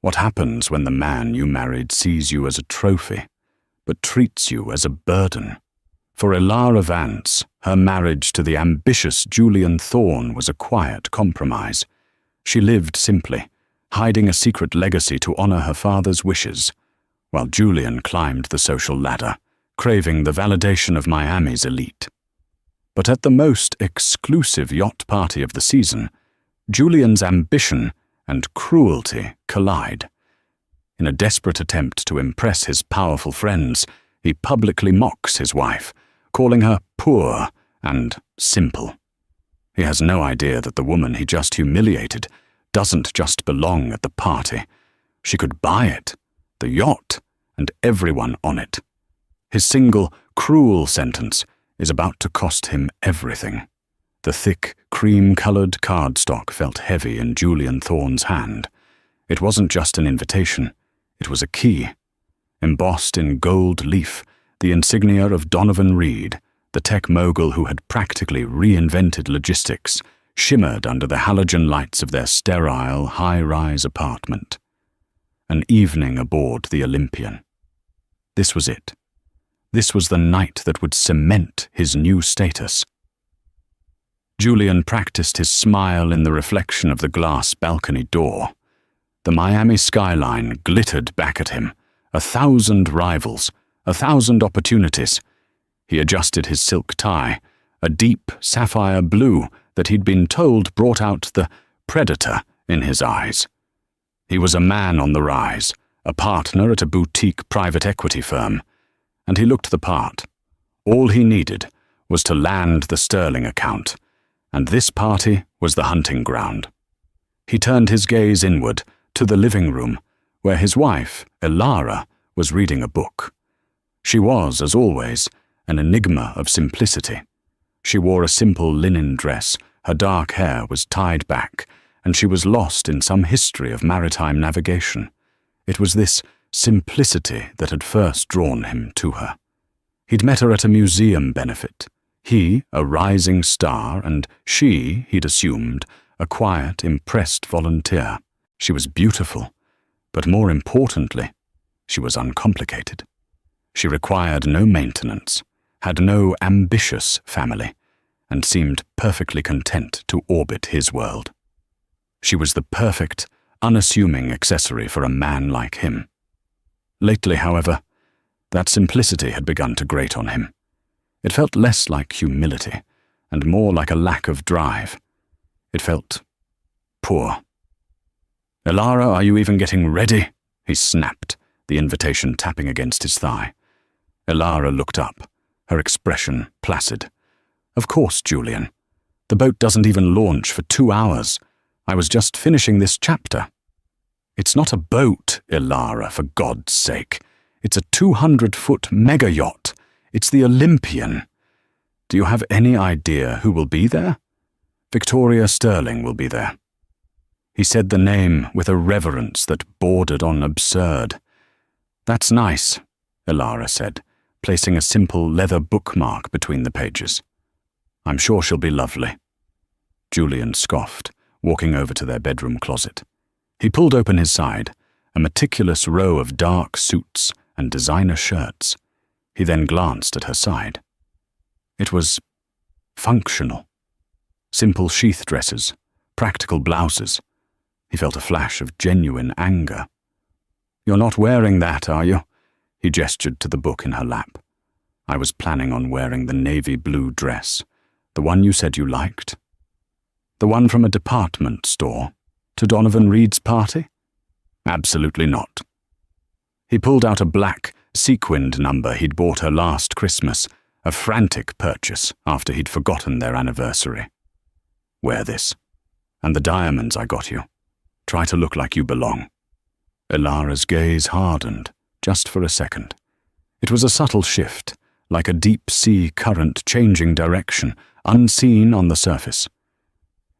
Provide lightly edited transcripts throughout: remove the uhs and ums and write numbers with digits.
What happens when the man you married sees you as a trophy, but treats you as a burden? For Elara Vance, her marriage to the ambitious Julian Thorne was a quiet compromise. She lived simply, hiding a secret legacy to honor her father's wishes, while Julian climbed the social ladder, craving the validation of Miami's elite. But at the most exclusive yacht party of the season, Julian's ambition and cruelty collide. In a desperate attempt to impress his powerful friends, he publicly mocks his wife, calling her poor and simple. He has no idea that the woman he just humiliated doesn't just belong at the party. She could buy it, the yacht, and everyone on it. His single, cruel sentence is about to cost him everything. The thick, cream-colored cardstock felt heavy in Julian Thorne's hand. It wasn't just an invitation, it was a key. Embossed in gold leaf, the insignia of Donovan Reed, the tech mogul who had practically reinvented logistics, shimmered under the halogen lights of their sterile, high-rise apartment. An evening aboard the Olympian. This was it. This was the night that would cement his new status. Julian practiced his smile in the reflection of the glass balcony door. The Miami skyline glittered back at him, 1,000 rivals, 1,000 opportunities. He adjusted his silk tie, a deep sapphire blue that he'd been told brought out the predator in his eyes. He was a man on the rise, a partner at a boutique private equity firm, and he looked the part. All he needed was to land the Sterling account, and this party was the hunting ground. He turned his gaze inward to the living room, where his wife, Elara, was reading a book. She was, as always, an enigma of simplicity. She wore a simple linen dress, her dark hair was tied back, and she was lost in some history of maritime navigation. It was this simplicity that had first drawn him to her. He'd met her at a museum benefit. He, a rising star, and she, he'd assumed, a quiet, impressed volunteer. She was beautiful, but more importantly, she was uncomplicated. She required no maintenance, had no ambitious family, and seemed perfectly content to orbit his world. She was the perfect, unassuming accessory for a man like him. Lately, however, that simplicity had begun to grate on him. It felt less like humility, and more like a lack of drive. It felt poor. "Elara, are you even getting ready?" he snapped, the invitation tapping against his thigh. Elara looked up, her expression placid. "Of course, Julian. The boat doesn't even launch for 2 hours. I was just finishing this chapter." "It's not a boat, Elara, for God's sake. It's a 200-foot mega yacht. It's the Olympian. Do you have any idea who will be there? Victoria Sterling will be there." He said the name with a reverence that bordered on absurd. "That's nice," Elara said, placing a simple leather bookmark between the pages. "I'm sure she'll be lovely." Julian scoffed, walking over to their bedroom closet. He pulled open his side, a meticulous row of dark suits and designer shirts. He then glanced at her side. It was functional. Simple sheath dresses, practical blouses. He felt a flash of genuine anger. "You're not wearing that, are you?" He gestured to the book in her lap. "I was planning on wearing the navy blue dress, the one you said you liked. The one from a department store, to Donovan Reed's party?" "Absolutely not." He pulled out a black, sequined number he'd bought her last Christmas, a frantic purchase after he'd forgotten their anniversary. "Wear this. And the diamonds I got you. Try to look like you belong." Elara's gaze hardened, just for a second. It was a subtle shift, like a deep-sea current changing direction, unseen on the surface.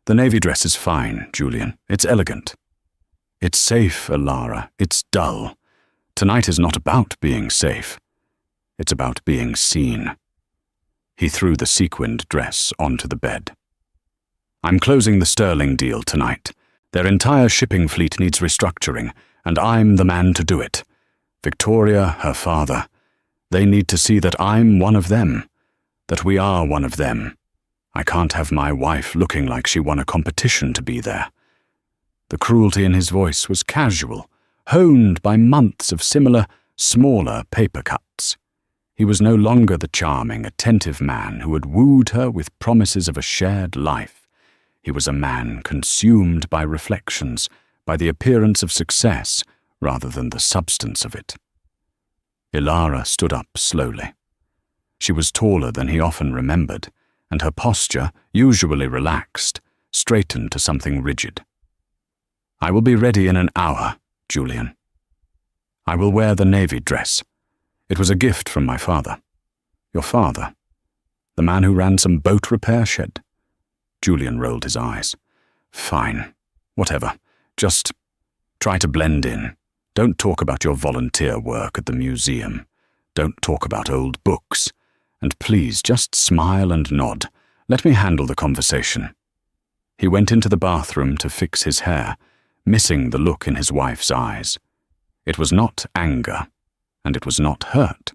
"The navy dress is fine, Julian. It's elegant." "It's safe, Elara. It's dull. Tonight is not about being safe. It's about being seen." He threw the sequined dress onto the bed. "I'm closing the Sterling deal tonight. Their entire shipping fleet needs restructuring, and I'm the man to do it. Victoria, her father, they need to see that I'm one of them, that we are one of them. I can't have my wife looking like she won a competition to be there." The cruelty in his voice was casual, honed by months of similar, smaller paper cuts. He was no longer the charming, attentive man who had wooed her with promises of a shared life. He was a man consumed by reflections, by the appearance of success rather than the substance of it. Ilara stood up slowly. She was taller than he often remembered, and her posture, usually relaxed, straightened to something rigid. "I will be ready in an hour, Julian. I will wear the navy dress. It was a gift from my father." "Your father? The man who ran some boat repair shed?" Julian rolled his eyes. "Fine. Whatever. Just try to blend in. Don't talk about your volunteer work at the museum. Don't talk about old books. And please, just smile and nod. Let me handle the conversation." He went into the bathroom to fix his hair, missing the look in his wife's eyes. It was not anger, and it was not hurt.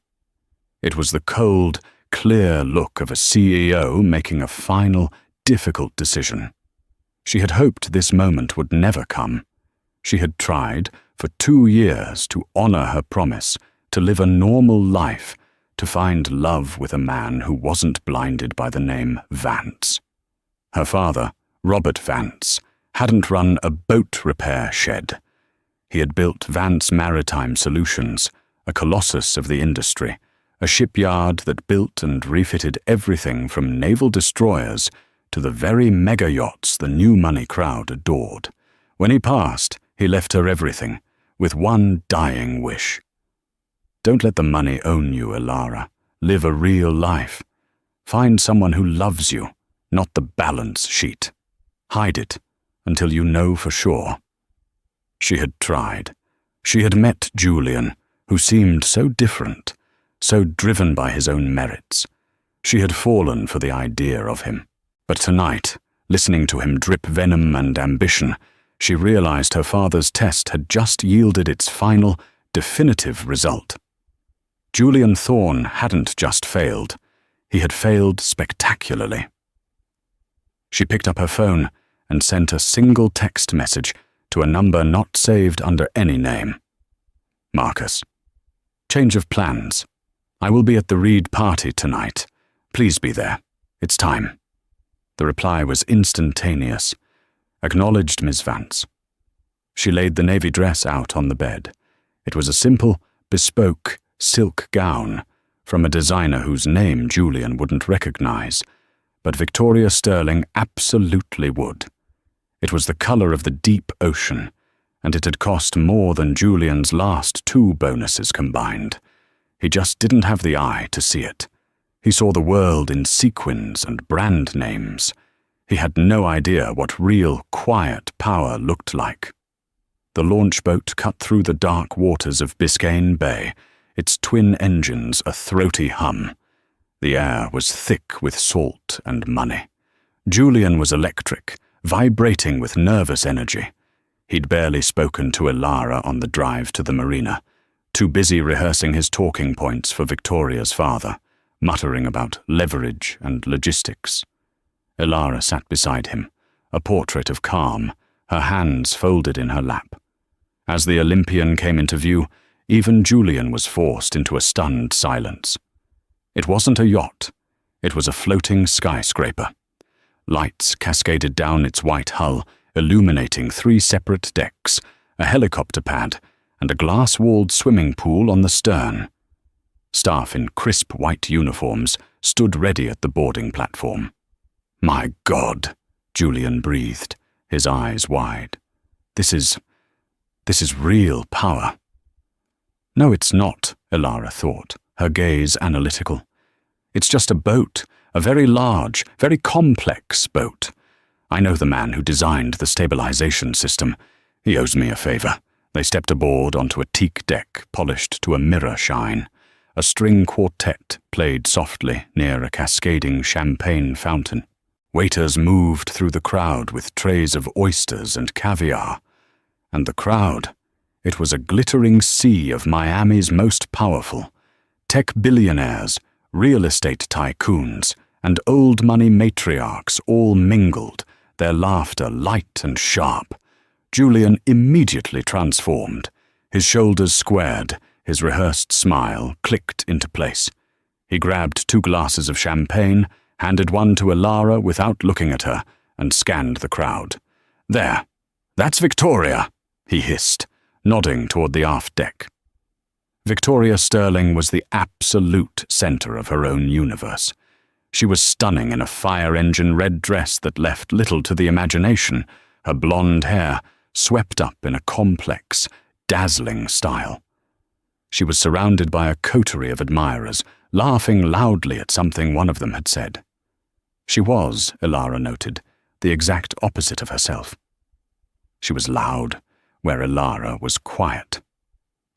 It was the cold, clear look of a CEO making a final, difficult decision. She had hoped this moment would never come. She had tried, for 2 years, to honor her promise, to live a normal life, to find love with a man who wasn't blinded by the name Vance. Her father, Robert Vance, hadn't run a boat repair shed. He had built Vance Maritime Solutions, a colossus of the industry, a shipyard that built and refitted everything from naval destroyers to the very mega yachts the new money crowd adored. When he passed, he left her everything, with one dying wish. Don't let the money own you, Ilara. Live a real life. Find someone who loves you, not the balance sheet. Hide it until you know for sure. She had tried. She had met Julian, who seemed so different, so driven by his own merits. She had fallen for the idea of him. But tonight, listening to him drip venom and ambition, she realized her father's test had just yielded its final, definitive result. Julian Thorne hadn't just failed. He had failed spectacularly. She picked up her phone and sent a single text message to a number not saved under any name. "Marcus. Change of plans. I will be at the Reed party tonight. Please be there. It's time." The reply was instantaneous. "Acknowledged, Miss Vance." She laid the navy dress out on the bed. It was a simple, bespoke silk gown from a designer whose name Julian wouldn't recognize, but Victoria Sterling absolutely would. It was the color of the deep ocean, and it had cost more than Julian's last 2 bonuses combined. He just didn't have the eye to see it. He saw the world in sequins and brand names. He had no idea what real, quiet power looked like. The launch boat cut through the dark waters of Biscayne Bay, its twin engines a throaty hum. The air was thick with salt and money. Julian was electric, vibrating with nervous energy. He'd barely spoken to Ilara on the drive to the marina, too busy rehearsing his talking points for Victoria's father, muttering about leverage and logistics. Ilara sat beside him, a portrait of calm, her hands folded in her lap. As the Olympian came into view, even Julian was forced into a stunned silence. It wasn't a yacht. It was a floating skyscraper. Lights cascaded down its white hull, illuminating 3 separate decks, a helicopter pad, and a glass-walled swimming pool on the stern. Staff in crisp white uniforms stood ready at the boarding platform. "My God," Julian breathed, his eyes wide. This is real power." "No, it's not," Ilara thought, her gaze analytical. "It's just a boat, a very large, very complex boat. I know the man who designed the stabilization system. He owes me a favor." They stepped aboard onto a teak deck polished to a mirror shine. A string quartet played softly near a cascading champagne fountain. Waiters moved through the crowd with trays of oysters and caviar. And the crowd, It was a glittering sea of Miami's most powerful. Tech billionaires, real estate tycoons, and old money matriarchs all mingled, their laughter light and sharp. Julian immediately transformed. His shoulders squared, his rehearsed smile clicked into place. He grabbed 2 glasses of champagne, handed one to Elara without looking at her, and scanned the crowd. "There, that's Victoria," he hissed, nodding toward the aft deck. Victoria Sterling was the absolute center of her own universe. She was stunning in a fire-engine red dress that left little to the imagination, her blonde hair swept up in a complex, dazzling style. She was surrounded by a coterie of admirers, laughing loudly at something one of them had said. She was, Elara noted, the exact opposite of herself. She was loud, where Elara was quiet.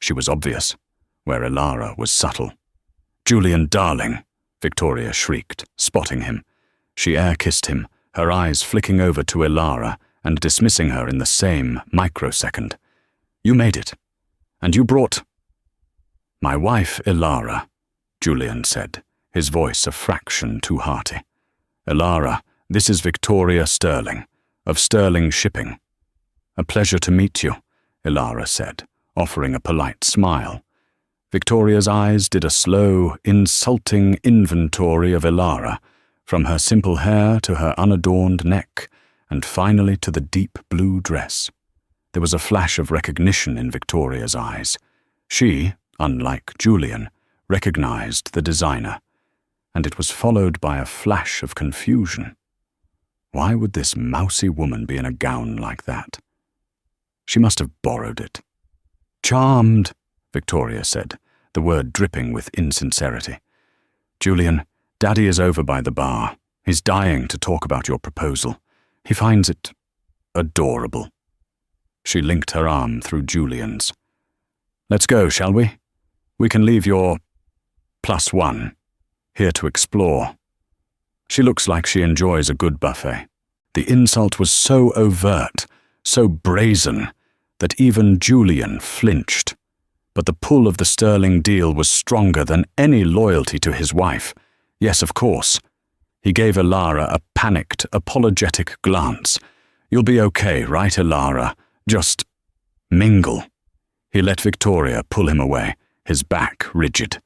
She was obvious, where Elara was subtle. "Julian, darling," Victoria shrieked, spotting him. She air-kissed him, her eyes flicking over to Elara and dismissing her in the same microsecond. "You made it. And you brought—" "My wife, Elara," Julian said, his voice a fraction too hearty. "Elara, this is Victoria Sterling, of Sterling Shipping." "A pleasure to meet you," Elara said, offering a polite smile. Victoria's eyes did a slow, insulting inventory of Elara, from her simple hair to her unadorned neck, and finally to the deep blue dress. There was a flash of recognition in Victoria's eyes. She, unlike Julian, recognized the designer, and it was followed by a flash of confusion. Why would this mousy woman be in a gown like that? She must have borrowed it. "Charmed," Victoria said, the word dripping with insincerity. "Julian, Daddy is over by the bar. He's dying to talk about your proposal. He finds it adorable." She linked her arm through Julian's. "Let's go, shall we? We can leave your +1 here to explore." She looks like she enjoys a good buffet. The insult was so overt, so brazen, that even Julian flinched. But the pull of the Sterling deal was stronger than any loyalty to his wife. Yes, of course. He gave Elara a panicked, apologetic glance. "You'll be okay, right, Elara? Just mingle." He let Victoria pull him away, his back rigid.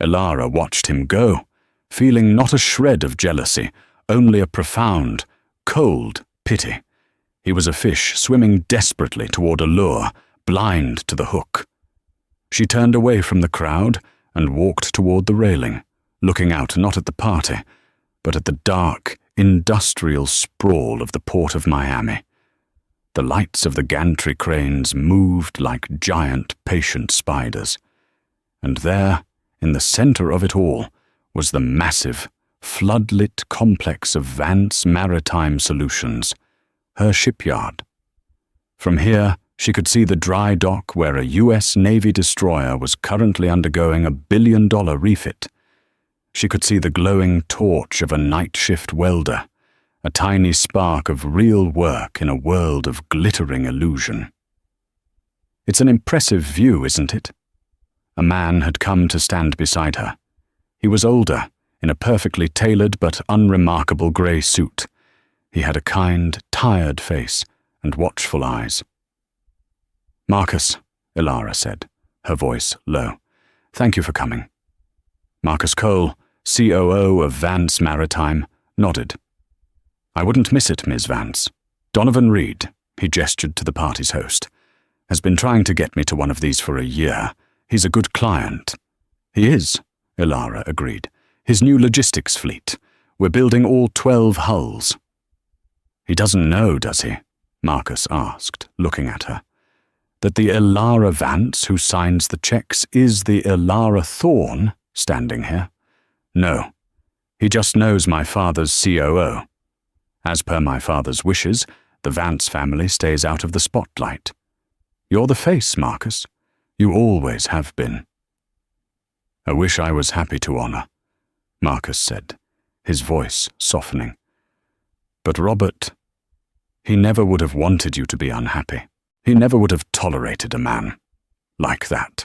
Elara watched him go, feeling not a shred of jealousy, only a profound, cold pity. He was a fish swimming desperately toward a lure, blind to the hook. She turned away from the crowd and walked toward the railing, looking out not at the party, but at the dark, industrial sprawl of the port of Miami. The lights of the gantry cranes moved like giant, patient spiders. And there, in the center of it all, was the massive, floodlit complex of Vance Maritime Solutions, her shipyard. From here, she could see the dry dock where a U.S. Navy destroyer was currently undergoing a billion-dollar refit. She could see the glowing torch of a night shift welder, a tiny spark of real work in a world of glittering illusion. It's an impressive view, isn't it? A man had come to stand beside her. He was older, in a perfectly tailored but unremarkable grey suit. He had a kind, tired face and watchful eyes. "Marcus," Elara said, her voice low. "Thank you for coming." Marcus Cole, COO of Vance Maritime, nodded. "I wouldn't miss it, Ms. Vance. Donovan Reed," he gestured to the party's host, "has been trying to get me to one of these for a year. He's a good client." "He is," Elara agreed. "His new logistics fleet. We're building all 12 hulls." "He doesn't know, does he?" Marcus asked, looking at her. "That the Elara Vance who signs the checks is the Elara Thorne standing here? No. He just knows my father's COO. As per my father's wishes, the Vance family stays out of the spotlight. You're the face, Marcus. You always have been." "I wish I was happy to honor," Marcus said, his voice softening. "But Robert, he never would have wanted you to be unhappy. He never would have tolerated a man like that.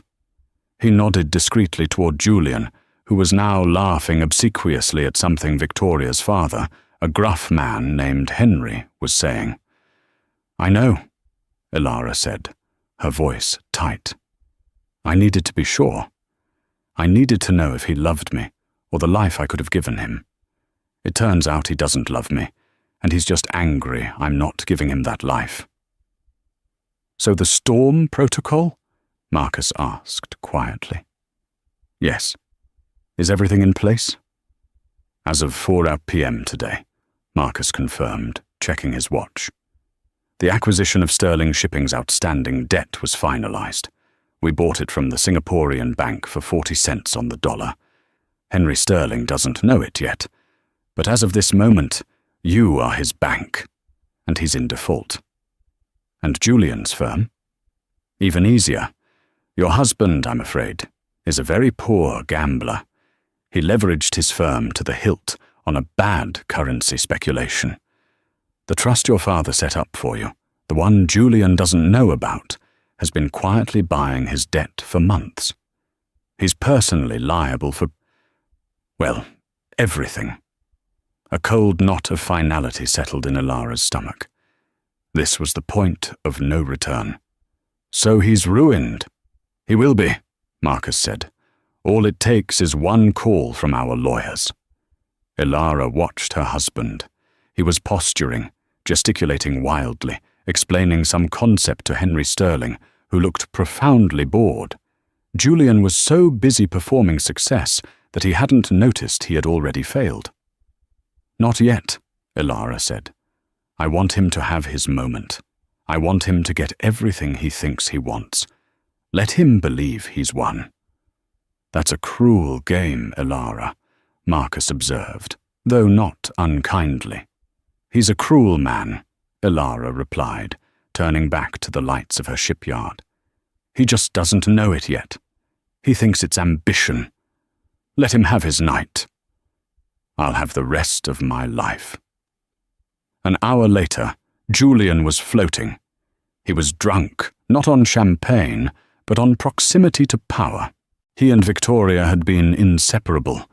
He nodded discreetly toward Julian, who was now laughing obsequiously at something Victoria's father, a gruff man named Henry, was saying. "I know," Elara said, her voice tight. "I needed to be sure. I needed to know if he loved me, or the life I could have given him. It turns out he doesn't love me, and he's just angry I'm not giving him that life." "So the storm protocol?" Marcus asked quietly. "Yes. Is everything in place?" "As of 4 p.m. today," Marcus confirmed, checking his watch. "The acquisition of Sterling Shipping's outstanding debt was finalized. We bought it from the Singaporean bank for 40 cents on the dollar. Henry Sterling doesn't know it yet, but as of this moment, you are his bank, and he's in default." "And Julian's firm?" "Even easier. Your husband, I'm afraid, is a very poor gambler. He leveraged his firm to the hilt on a bad currency speculation. The trust your father set up for you, the one Julian doesn't know about, has been quietly buying his debt for months. He's personally liable for, well, everything." A cold knot of finality settled in Elara's stomach. This was the point of no return. "So he's ruined." "He will be," Marcus said. "All it takes is one call from our lawyers." Elara watched her husband. He was posturing, gesticulating wildly, explaining some concept to Henry Sterling, who looked profoundly bored. Julian was so busy performing success that he hadn't noticed he had already failed. "Not yet," Elara said. "I want him to have his moment. I want him to get everything he thinks he wants. Let him believe he's won." "That's a cruel game, Elara," Marcus observed, though not unkindly. "He's a cruel man," Elara replied, turning back to the lights of her shipyard. "He just doesn't know it yet. He thinks it's ambition. Let him have his night. I'll have the rest of my life." An hour later, Julian was floating. He was drunk, not on champagne, but on proximity to power. He and Victoria had been inseparable.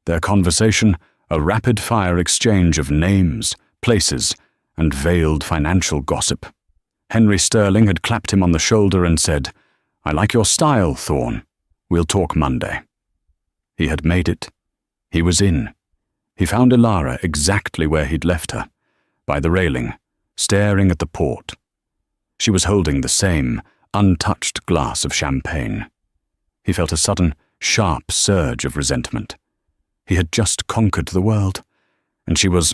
Their conversation, a rapid-fire exchange of names, places, and veiled financial gossip. Henry Sterling had clapped him on the shoulder and said, "I like your style, Thorne. We'll talk Monday." He had made it. He was in. He found Elara exactly where he'd left her, by the railing, staring at the port. She was holding the same, untouched glass of champagne. He felt a sudden, sharp surge of resentment. He had just conquered the world, and she was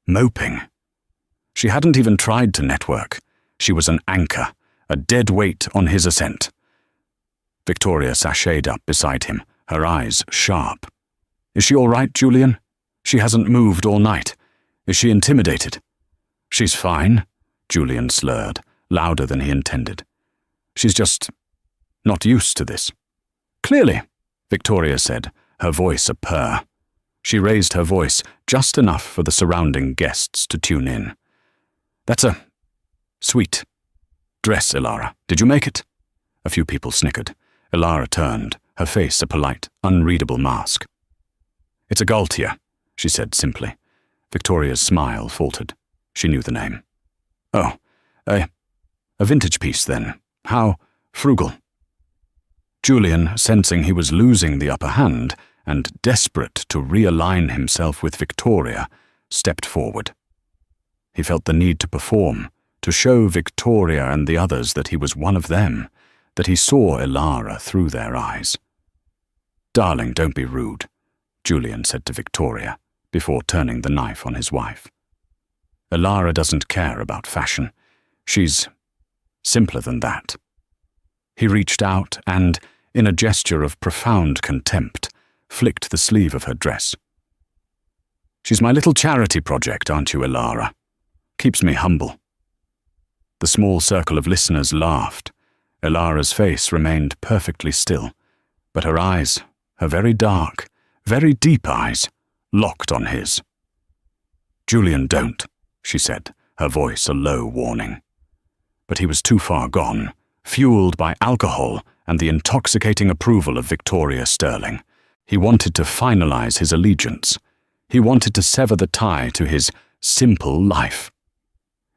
moping. She hadn't even tried to network. She was an anchor, a dead weight on his ascent. Victoria sashayed up beside him, her eyes sharp. "Is she all right, Julian? She hasn't moved all night. Is she intimidated?" "She's fine," Julian slurred, louder than he intended. "She's just not used to this." "Clearly," Victoria said, her voice a purr. She raised her voice just enough for the surrounding guests to tune in. "That's a sweet dress, Elara. Did you make it?" A few people snickered. Elara turned, her face a polite, unreadable mask. "It's a Gaultier," she said simply. Victoria's smile faltered. She knew the name. "Oh, a vintage piece, then. How frugal." Julian, sensing he was losing the upper hand and desperate to realign himself with Victoria, stepped forward. He felt the need to perform, to show Victoria and the others that he was one of them, that he saw Elara through their eyes. "Darling, don't be rude," Julian said to Victoria, before turning the knife on his wife. "Elara doesn't care about fashion. She's simpler than that." He reached out and, in a gesture of profound contempt, flicked the sleeve of her dress. "She's my little charity project, aren't you, Elara? Keeps me humble." The small circle of listeners laughed. Elara's face remained perfectly still, but her eyes, her very dark, very deep eyes, locked on his. "Julian, don't," she said, her voice a low warning. But he was too far gone, fueled by alcohol and the intoxicating approval of Victoria Sterling. He wanted to finalize his allegiance. He wanted to sever the tie to his simple life.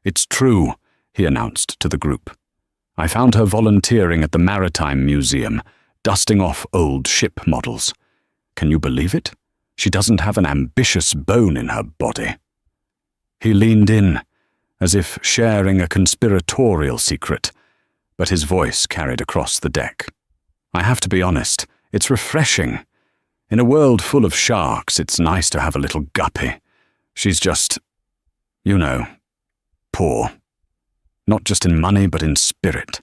"It's true," he announced to the group. "I found her volunteering at the Maritime Museum, dusting off old ship models. Can you believe it? She doesn't have an ambitious bone in her body." He leaned in, as if sharing a conspiratorial secret, but his voice carried across the deck. "I have to be honest, it's refreshing. In a world full of sharks, it's nice to have a little guppy. She's just, poor. Not just in money, but in spirit.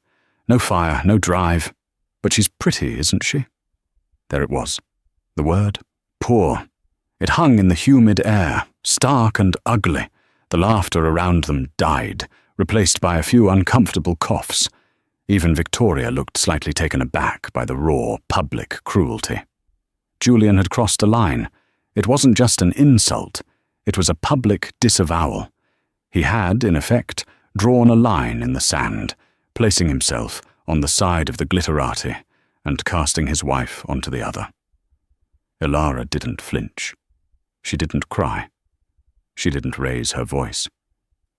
No fire, no drive. But she's pretty, isn't she?" There it was. The word, poor. It hung in the humid air, stark and ugly. The laughter around them died, replaced by a few uncomfortable coughs. Even Victoria looked slightly taken aback by the raw, public cruelty. Julian had crossed a line. It wasn't just an insult. It was a public disavowal. He had, in effect, drawn a line in the sand, placing himself on the side of the glitterati and casting his wife onto the other. Elara didn't flinch. She didn't cry. She didn't raise her voice.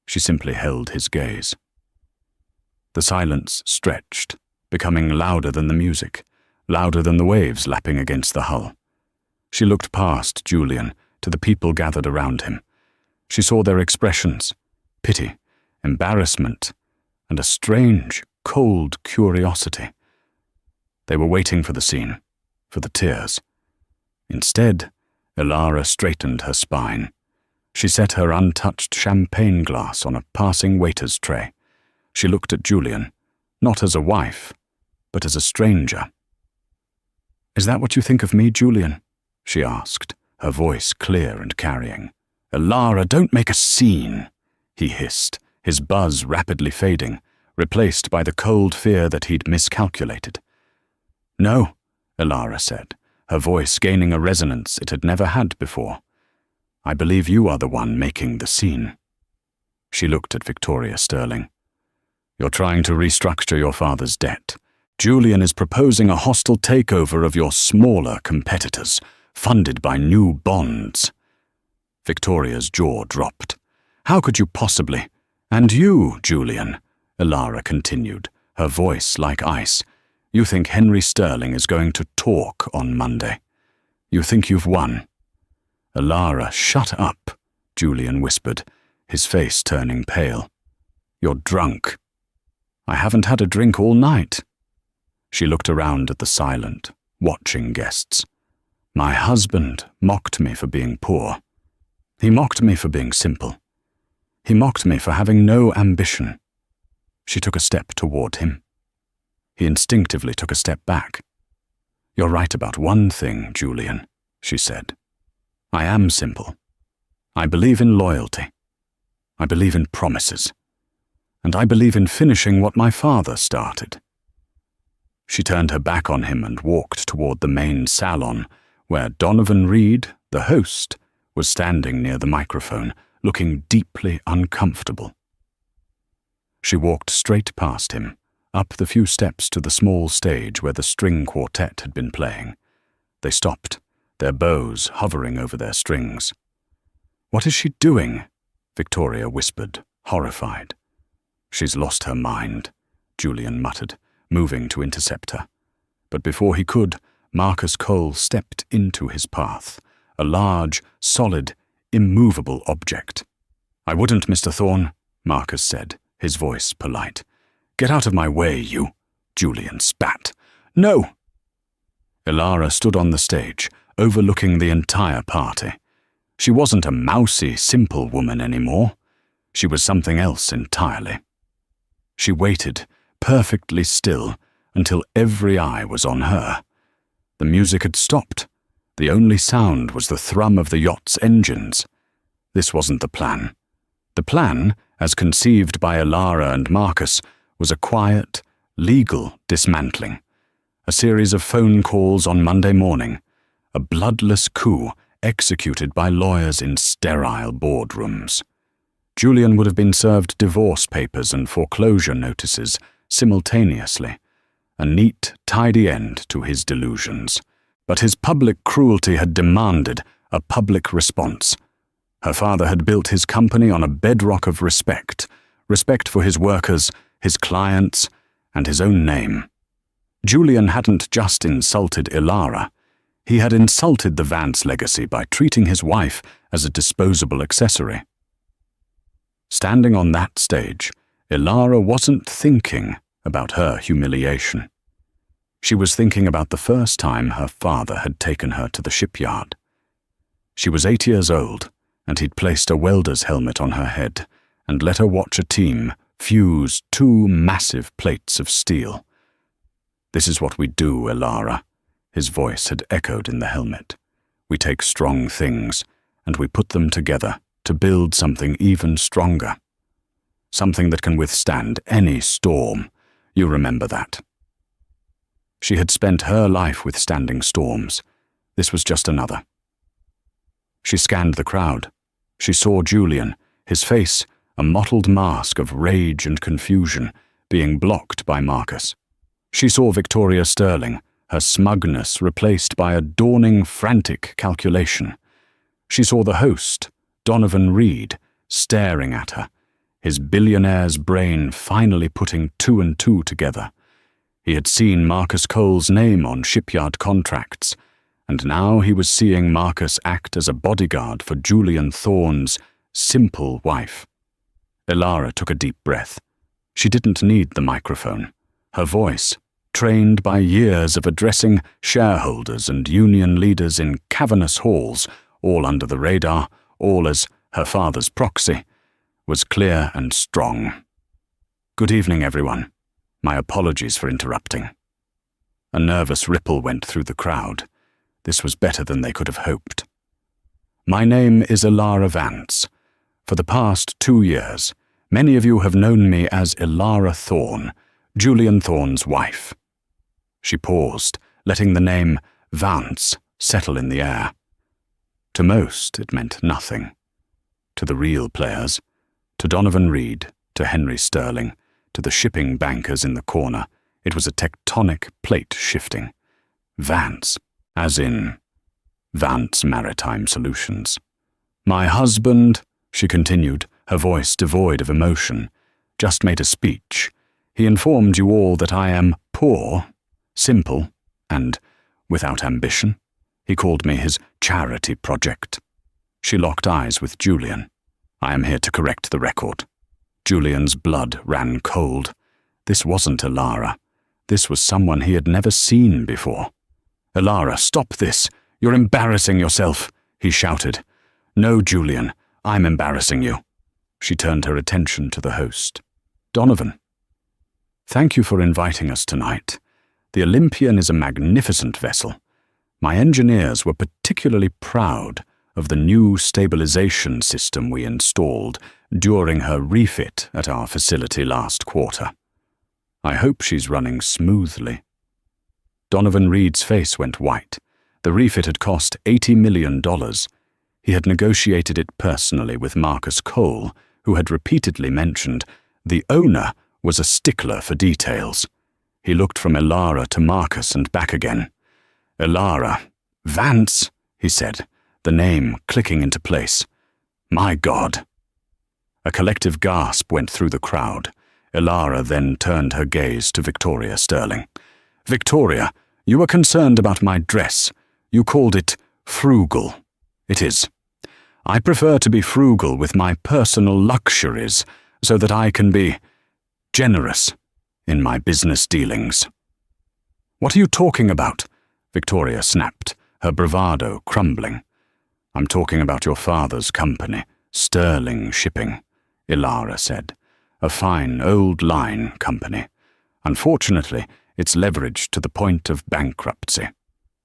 She simply held his gaze. The silence stretched, becoming louder than the music, louder than the waves lapping against the hull. She looked past Julian to the people gathered around him. She saw their expressions: pity, embarrassment, and a strange, cold curiosity. They were waiting for the scene, for the tears. Instead, Elara straightened her spine. She set her untouched champagne glass on a passing waiter's tray. She looked at Julian, not as a wife, but as a stranger. "Is that what you think of me, Julian?" she asked, her voice clear and carrying. "Elara, don't make a scene," he hissed, his buzz rapidly fading, replaced by the cold fear that he'd miscalculated. "No," Elara said, her voice gaining a resonance it had never had before. "I believe you are the one making the scene." She looked at Victoria Sterling. "You're trying to restructure your father's debt. Julian is proposing a hostile takeover of your smaller competitors, funded by new bonds." Victoria's jaw dropped. "How could you possibly? And you, Julian," Elara continued, her voice like ice. "You think Henry Sterling is going to talk on Monday. You think you've won." "Elara, shut up," Julian whispered, his face turning pale. "You're drunk." "I haven't had a drink all night." She looked around at the silent, watching guests. "My husband mocked me for being poor. He mocked me for being simple. He mocked me for having no ambition." She took a step toward him. He instinctively took a step back. "You're right about one thing, Julian," she said. "I am simple. I believe in loyalty. I believe in promises. And I believe in finishing what my father started." She turned her back on him and walked toward the main salon, where Donovan Reed, the host, was standing near the microphone, looking deeply uncomfortable. She walked straight past him, up the few steps to the small stage where the string quartet had been playing. They stopped, their bows hovering over their strings. "What is she doing?" Victoria whispered, horrified. "She's lost her mind," Julian muttered, moving to intercept her. But before he could, Marcus Cole stepped into his path, a large, solid, immovable object. "I wouldn't, Mr. Thorne," Marcus said, his voice polite. "Get out of my way, you," Julian spat. "No!" Elara stood on the stage, overlooking the entire party. She wasn't a mousy, simple woman anymore. She was something else entirely. She waited, perfectly still, until every eye was on her. The music had stopped. The only sound was the thrum of the yacht's engines. This wasn't the plan. The plan, as conceived by Elara and Marcus, was a quiet, legal dismantling. A series of phone calls on Monday morning. A bloodless coup executed by lawyers in sterile boardrooms. Julian would have been served divorce papers and foreclosure notices simultaneously, a neat, tidy end to his delusions. But his public cruelty had demanded a public response. Her father had built his company on a bedrock of respect for his workers, his clients, and his own name. Julian hadn't just insulted Ilara. He had insulted the Vance legacy by treating his wife as a disposable accessory. Standing on that stage, Ilara wasn't thinking about her humiliation. She was thinking about the first time her father had taken her to the shipyard. She was 8 years old, and he'd placed a welder's helmet on her head and let her watch a team fuse 2 massive plates of steel. "This is what we do, Ilara," his voice had echoed in the helmet. "We take strong things, and we put them together to build something even stronger. Something that can withstand any storm. You remember that." She had spent her life withstanding storms. This was just another. She scanned the crowd. She saw Julian, his face a mottled mask of rage and confusion, being blocked by Marcus. She saw Victoria Sterling, her smugness replaced by a dawning frantic calculation. She saw the host, Donovan Reed, staring at her, his billionaire's brain finally putting 2 and 2 together. He had seen Marcus Cole's name on shipyard contracts, and now he was seeing Marcus act as a bodyguard for Julian Thorne's simple wife. Ilara took a deep breath. She didn't need the microphone. Her voice, trained by years of addressing shareholders and union leaders in cavernous halls, all under the radar, all as her father's proxy, was clear and strong. "Good evening, everyone. My apologies for interrupting." A nervous ripple went through the crowd. This was better than they could have hoped. "My name is Ilara Vance. For the past 2 years, many of you have known me as Ilara Thorne, Julian Thorne's wife." She paused, letting the name Vance settle in the air. To most, it meant nothing. To the real players, to Donovan Reed, to Henry Sterling, to the shipping bankers in the corner, it was a tectonic plate shifting. Vance, as in Vance Maritime Solutions. "My husband," she continued, her voice devoid of emotion, "just made a speech. He informed you all that I am poor, simple, and without ambition. He called me his charity project." She locked eyes with Julian. "I am here to correct the record." Julian's blood ran cold. This wasn't Ilara. This was someone he had never seen before. "Ilara, stop this! You're embarrassing yourself!" he shouted. "No, Julian, I'm embarrassing you." She turned her attention to the host. "Donovan, thank you for inviting us tonight. The Olympian is a magnificent vessel. My engineers were particularly proud of the new stabilization system we installed during her refit at our facility last quarter. I hope she's running smoothly." Donovan Reed's face went white. The refit had cost $80 million. He had negotiated it personally with Marcus Cole, who had repeatedly mentioned the owner was a stickler for details. He looked from Ilara to Marcus and back again. "Ilara, Vance," he said, the name clicking into place. "My God." A collective gasp went through the crowd. Ilara then turned her gaze to Victoria Sterling. "Victoria, you were concerned about my dress. You called it frugal. It is. I prefer to be frugal with my personal luxuries so that I can be generous in my business dealings." "What are you talking about?" Victoria snapped, her bravado crumbling. "I'm talking about your father's company, Sterling Shipping," Ilara said. "A fine old line company. Unfortunately, it's leveraged to the point of bankruptcy.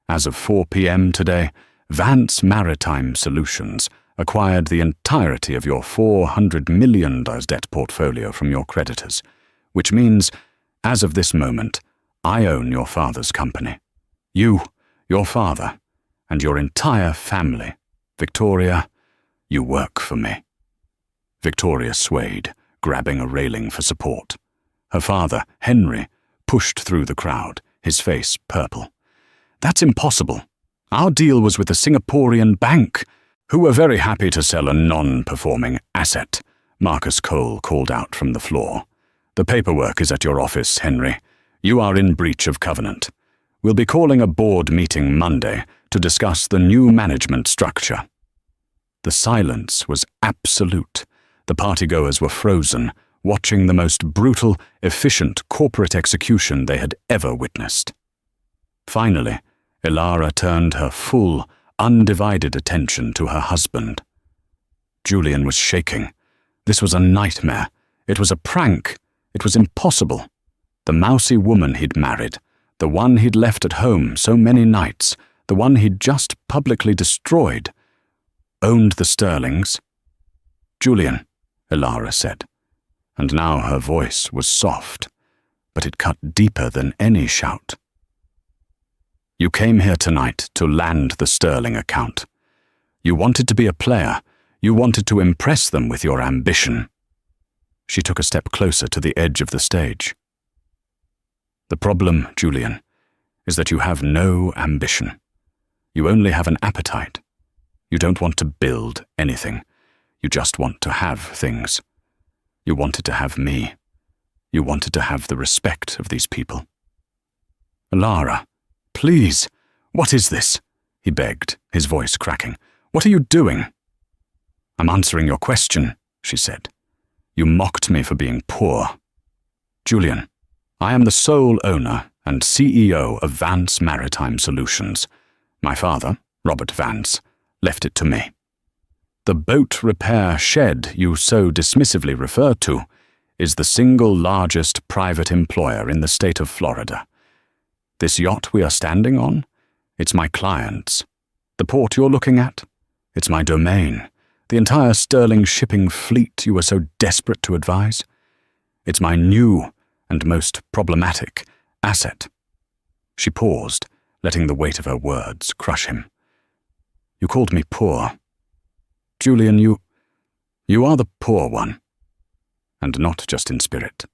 As of 4 p.m. today, Vance Maritime Solutions acquired the entirety of your $400 million debt portfolio from your creditors, which means, as of this moment, I own your father's company. You, your father, and your entire family. Victoria, you work for me." Victoria swayed, grabbing a railing for support. Her father, Henry, pushed through the crowd, his face purple. "That's impossible. Our deal was with the Singaporean bank, who were very happy to sell a non-performing asset," Marcus Cole called out from the floor. "The paperwork is at your office, Henry. You are in breach of covenant. We'll be calling a board meeting Monday to discuss the new management structure." The silence was absolute. The partygoers were frozen, watching the most brutal, efficient corporate execution they had ever witnessed. Finally, Elara turned her full, undivided attention to her husband. Julian was shaking. This was a nightmare. It was a prank. It was impossible. The mousy woman he'd married, the one he'd left at home so many nights, the one he'd just publicly destroyed, owned the Sterlings. "Julian," Elara said, and now her voice was soft, but it cut deeper than any shout. "You came here tonight to land the Sterling account. You wanted to be a player. You wanted to impress them with your ambition." She took a step closer to the edge of the stage. "The problem, Julian, is that you have no ambition. You only have an appetite. You don't want to build anything. You just want to have things. You wanted to have me. You wanted to have the respect of these people." "Elara, please, what is this?" he begged, his voice cracking. "What are you doing?" "I'm answering your question," she said. "You mocked me for being poor. Julian, I am the sole owner and CEO of Vance Maritime Solutions. My father, Robert Vance, left it to me. The boat repair shed you so dismissively refer to is the single largest private employer in the state of Florida. This yacht we are standing on, it's my client's. The port you're looking at, it's my domain. The entire Sterling shipping fleet you were so desperate to advise, it's my new and most problematic asset." She paused, letting the weight of her words crush him. "You called me poor. Julian, you are the poor one, and not just in spirit."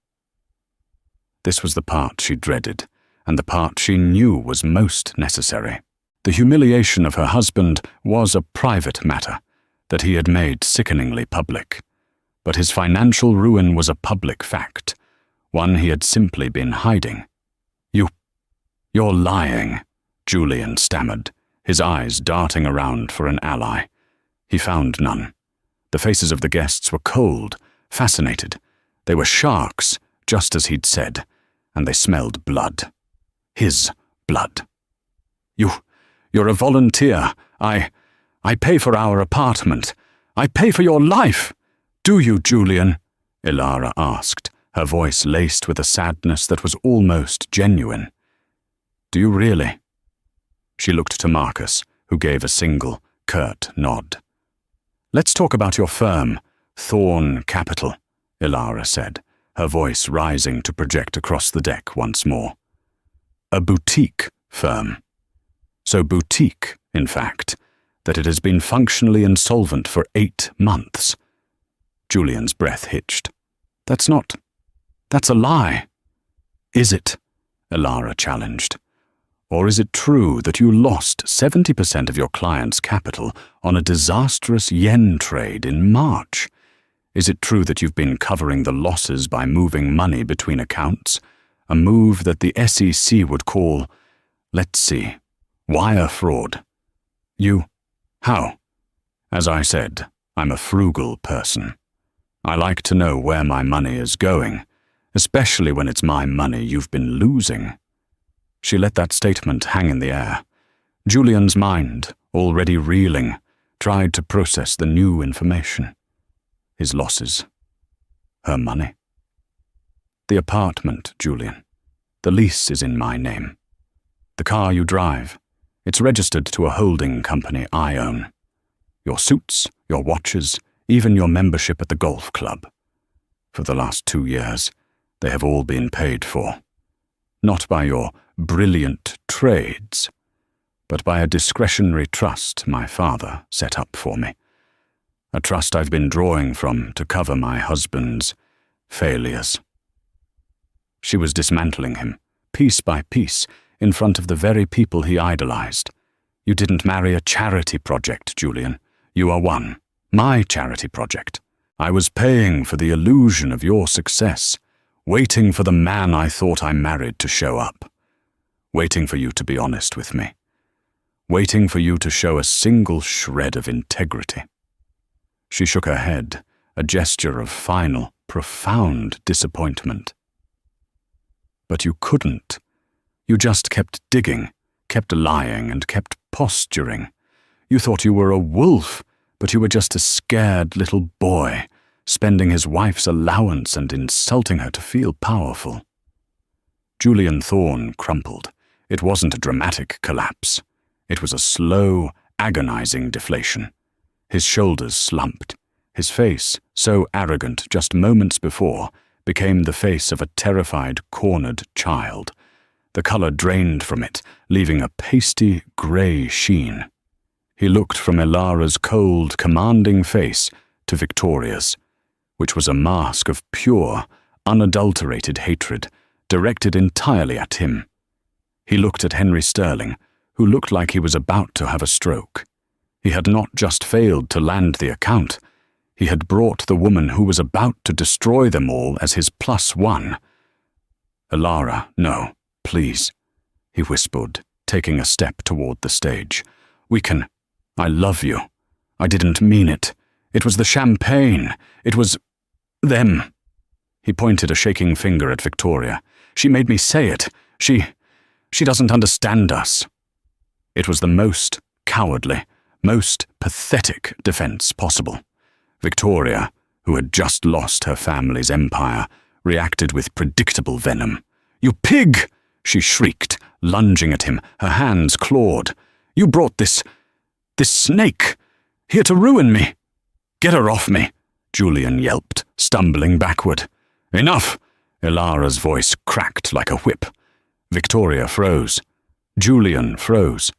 This was the part she dreaded, and the part she knew was most necessary. The humiliation of her husband was a private matter that he had made sickeningly public, but his financial ruin was a public fact, one he had simply been hiding. You're lying," Julian stammered, his eyes darting around for an ally. He found none. The faces of the guests were cold, fascinated. They were sharks, just as he'd said, and they smelled blood. His blood. You're a volunteer. I pay for our apartment. I pay for your life. Do you, Julian?" Elara asked, her voice laced with a sadness that was almost genuine. "Do you really?" She looked to Marcus, who gave a single, curt nod. "Let's talk about your firm, Thorn Capital," Elara said, her voice rising to project across the deck once more. "A boutique firm. So boutique, in fact, that it has been functionally insolvent for 8 months. Julian's breath hitched. That's a lie." "Is it?" Elara challenged. "Or is it true that you lost 70% of your client's capital on a disastrous yen trade in March? Is it true that you've been covering the losses by moving money between accounts, a move that the SEC would call, let's see, wire fraud? How? As I said, I'm a frugal person. I like to know where my money is going, especially when it's my money you've been losing." She let that statement hang in the air. Julian's mind, already reeling, tried to process the new information. His losses. Her money. "The apartment, Julian. The lease is in my name. The car you drive, it's registered to a holding company I own. Your suits, your watches, even your membership at the golf club. For the last 2 years, they have all been paid for. Not by your brilliant trades, but by a discretionary trust my father set up for me. a trust I've been drawing from to cover my husband's failures. She was dismantling him, piece by piece, in front of the very people he idolized. You didn't marry a charity project, Julian. You are one. My charity project. I was paying for the illusion of your success, waiting for the man I thought I married to show up, waiting for you to be honest with me, waiting for you to show a single shred of integrity. She shook her head, a gesture of final, profound disappointment. But you couldn't. You just kept digging, kept lying, and kept posturing. You thought you were a wolf, but you were just a scared little boy, spending his wife's allowance and insulting her to feel powerful. Julian Thorne crumpled. It wasn't a dramatic collapse. It was a slow, agonizing deflation. His shoulders slumped. His face, so arrogant just moments before, became the face of a terrified, cornered child. The color drained from it, leaving a pasty, gray sheen. He looked from Elara's cold, commanding face to Victoria's, which was a mask of pure, unadulterated hatred, directed entirely at him. He looked at Henry Sterling, who looked like he was about to have a stroke. He had not just failed to land the account, he had brought the woman who was about to destroy them all as his +1. Elara, no, please, he whispered, taking a step toward the stage. I love you. I didn't mean it. It was the champagne. It was them. He pointed a shaking finger at Victoria. She made me say it. She doesn't understand us. It was the most cowardly, most pathetic defense possible. Victoria, who had just lost her family's empire, reacted with predictable venom. "You pig!" she shrieked, lunging at him, her hands clawed. "You brought this snake here to ruin me." "Get her off me," Julian yelped, stumbling backward. "Enough!" Elara's voice cracked like a whip. Victoria froze. Julian froze.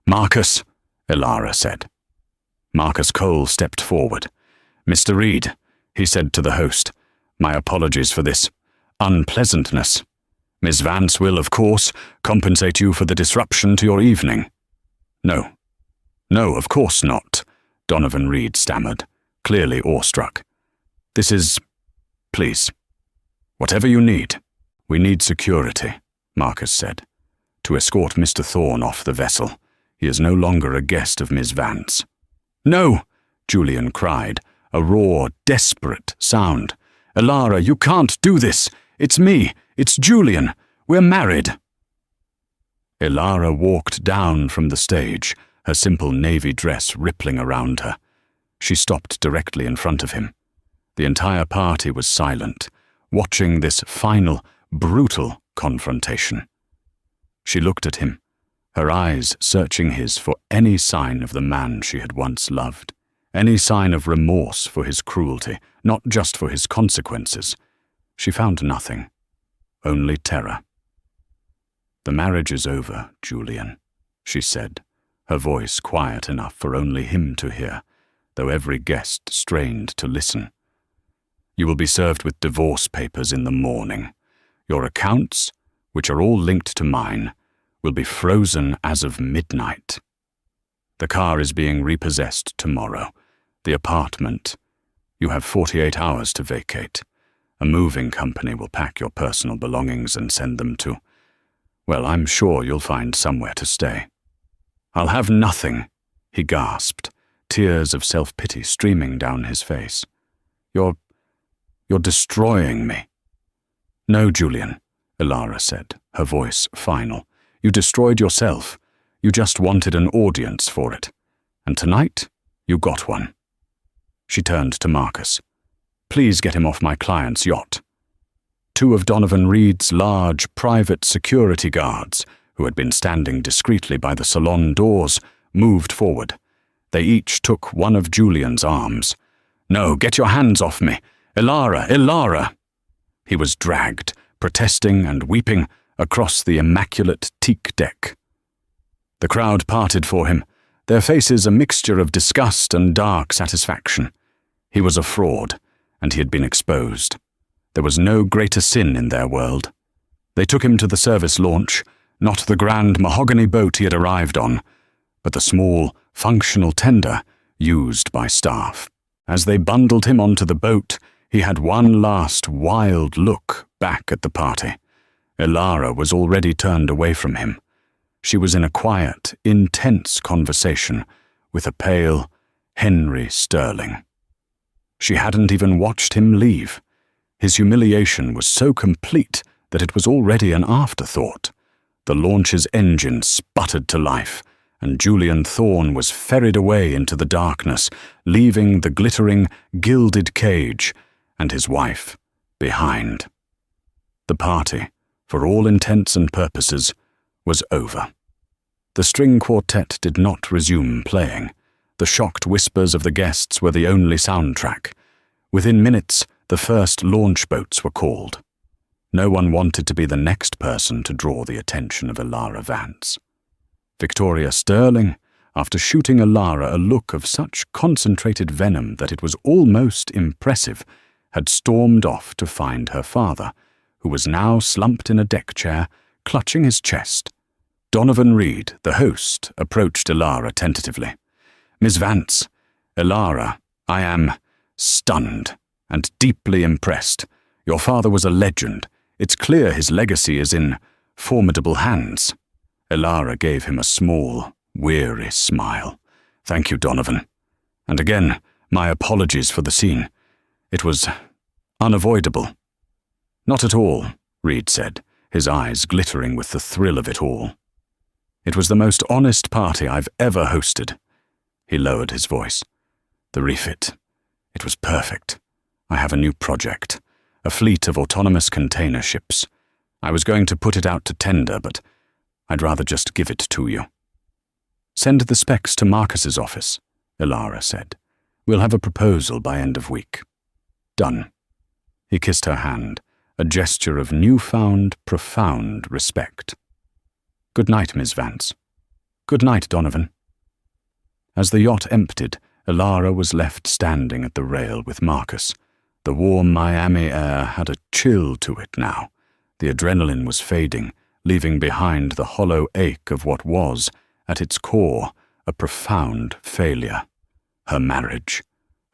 "Marcus," Elara said. Marcus Cole stepped forward. "Mr. Reed," he said to the host, "my apologies for this unpleasantness. Miss Vance will, of course, compensate you for the disruption to your evening." No, of course not," Donovan Reed stammered, clearly awestruck. "This is... please. Whatever you need." "We need security," Marcus said, "to escort Mr. Thorne off the vessel. He is no longer a guest of Miss Vance." "No!" Julian cried, a raw, desperate sound. "Elara, you can't do this! It's me! It's Julian! We're married!" Elara walked down from the stage, her simple navy dress rippling around her. She stopped directly in front of him. The entire party was silent, watching this final, brutal confrontation. She looked at him, her eyes searching his for any sign of the man she had once loved, any sign of remorse for his cruelty, not just for his consequences. She found nothing, only terror. "The marriage is over, Julian," she said, her voice quiet enough for only him to hear, though every guest strained to listen. "You will be served with divorce papers in the morning. Your accounts, which are all linked to mine, will be frozen as of midnight. The car is being repossessed tomorrow. The apartment, you have 48 hours to vacate. A moving company will pack your personal belongings and send them to... well, I'm sure you'll find somewhere to stay." "I'll have nothing," he gasped, tears of self-pity streaming down his face. You're destroying me." "No, Julian," Elara said, her voice final. "You destroyed yourself. You just wanted an audience for it. And tonight, you got one." She turned to Marcus. "Please get him off my client's yacht." Two of Donovan Reed's large, private security guards, who had been standing discreetly by the salon doors, moved forward. They each took one of Julian's arms. "No, get your hands off me! Elara, Elara!" He was dragged, protesting and weeping, across the immaculate teak deck. The crowd parted for him, their faces a mixture of disgust and dark satisfaction. He was a fraud, and he had been exposed. There was no greater sin in their world. They took him to the service launch, not the grand mahogany boat he had arrived on, but the small, functional tender used by staff. As they bundled him onto the boat, he had one last wild look back at the party. Elara was already turned away from him. She was in a quiet, intense conversation with a pale Henry Sterling. She hadn't even watched him leave. His humiliation was so complete that it was already an afterthought. The launch's engine sputtered to life, and Julian Thorne was ferried away into the darkness, leaving the glittering, gilded cage and his wife behind. The party, for all intents and purposes, was over. The string quartet did not resume playing. The shocked whispers of the guests were the only soundtrack. Within minutes, the first launch boats were called. No one wanted to be the next person to draw the attention of Elara Vance. Victoria Sterling, after shooting Elara a look of such concentrated venom that it was almost impressive, had stormed off to find her father, who was now slumped in a deck chair, clutching his chest. Donovan Reed, the host, approached Elara tentatively. "Miss Vance, Elara, I am stunned and deeply impressed. Your father was a legend. It's clear his legacy is in formidable hands." Elara gave him a small, weary smile. "Thank you, Donovan. And again, my apologies for the scene. It was unavoidable." "Not at all," Reed said, his eyes glittering with the thrill of it all. "It was the most honest party I've ever hosted." He lowered his voice. "The refit. It was perfect. I have a new project, a fleet of autonomous container ships. I was going to put it out to tender, but I'd rather just give it to you." "Send the specs to Marcus's office," Elara said. "We'll have a proposal by end of week." "Done." He kissed her hand, a gesture of newfound, profound respect. "Good night, Miss Vance." "Good night, Donovan." As the yacht emptied, Elara was left standing at the rail with Marcus. The warm Miami air had a chill to it now. The adrenaline was fading, leaving behind the hollow ache of what was, at its core, a profound failure. Her marriage,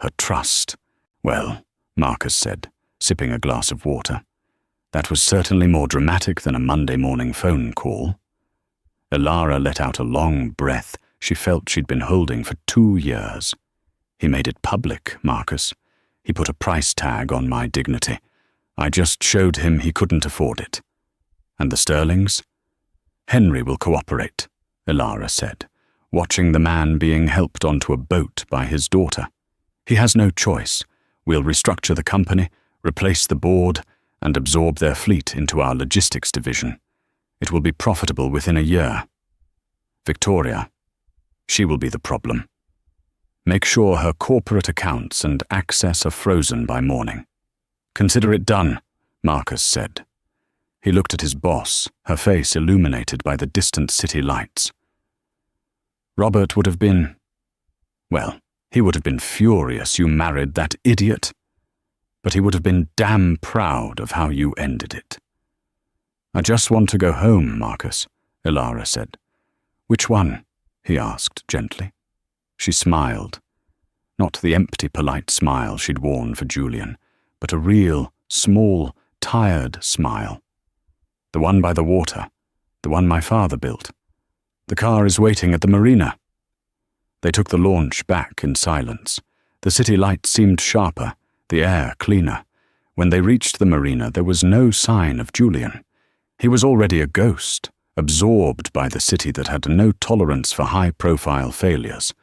her trust. "Well," Marcus said, sipping a glass of water, "that was certainly more dramatic than a Monday morning phone call." Elara let out a long breath she felt she'd been holding for 2 years. "He made it public, Marcus. He put a price tag on my dignity. I just showed him he couldn't afford it." "And the Sterlings?" "Henry will cooperate," Elara said, watching the man being helped onto a boat by his daughter. "He has no choice. We'll restructure the company, replace the board, and absorb their fleet into our logistics division. It will be profitable within a year. Victoria, she will be the problem. Make sure her corporate accounts and access are frozen by morning." "Consider it done," Marcus said. He looked at his boss, her face illuminated by the distant city lights. "Robert would have been... well, he would have been furious you married that idiot. But he would have been damn proud of how you ended it." "I just want to go home, Marcus," Elara said. "Which one?" he asked gently. She smiled. Not the empty, polite smile she'd worn for Julian, but a real, small, tired smile. "The one by the water, the one my father built. The car is waiting at the marina." They took the launch back in silence. The city lights seemed sharper, the air cleaner. When they reached the marina, there was no sign of Julian. He was already a ghost, absorbed by the city that had no tolerance for high-profile failures.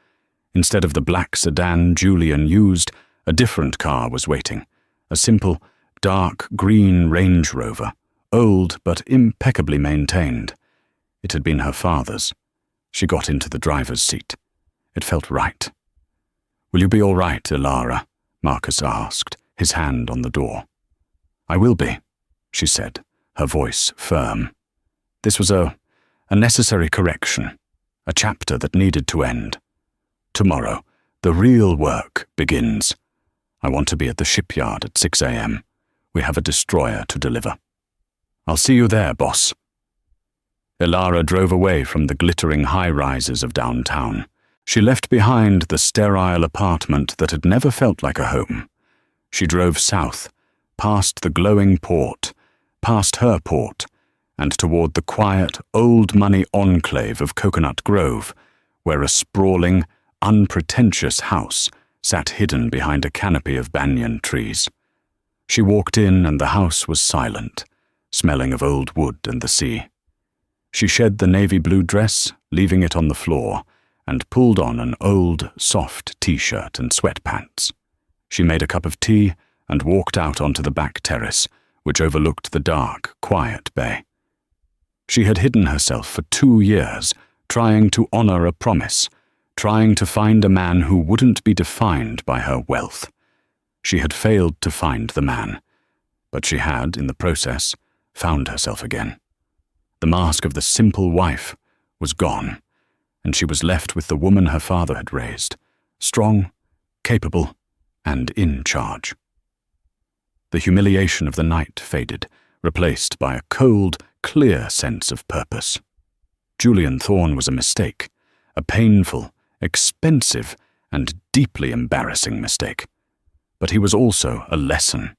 Instead of the black sedan Julian used, a different car was waiting, a simple, dark green Range Rover, old but impeccably maintained. It had been her father's. She got into the driver's seat. It felt right. "Will you be all right, Elara?" Marcus asked, his hand on the door. "I will be," she said, her voice firm. "This was a necessary correction. a chapter that needed to end. Tomorrow, the real work begins. I want to be at the shipyard at 6 a.m. We have a destroyer to deliver. I'll see you there, boss. Ilara drove away from the glittering high-rises of downtown. She left behind the sterile apartment that had never felt like a home. She drove south, past the glowing port, past her port, and toward the quiet, old-money enclave of Coconut Grove, where a sprawling, unpretentious house sat hidden behind a canopy of banyan trees. She walked in and the house was silent, smelling of old wood and the sea. She shed the navy blue dress, leaving it on the floor, and pulled on an old, soft t-shirt and sweatpants. She made a cup of tea and walked out onto the back terrace, which overlooked the dark, quiet bay. She had hidden herself for 2 years, trying to honor a promise, trying to find a man who wouldn't be defined by her wealth. She had failed to find the man, but she had, in the process, found herself again. The mask of the simple wife was gone, and she was left with the woman her father had raised, strong, capable, and in charge. The humiliation of the night faded, replaced by a cold, clear sense of purpose. Julian Thorne was a mistake, a painful, expensive, and deeply embarrassing mistake. But he was also a lesson.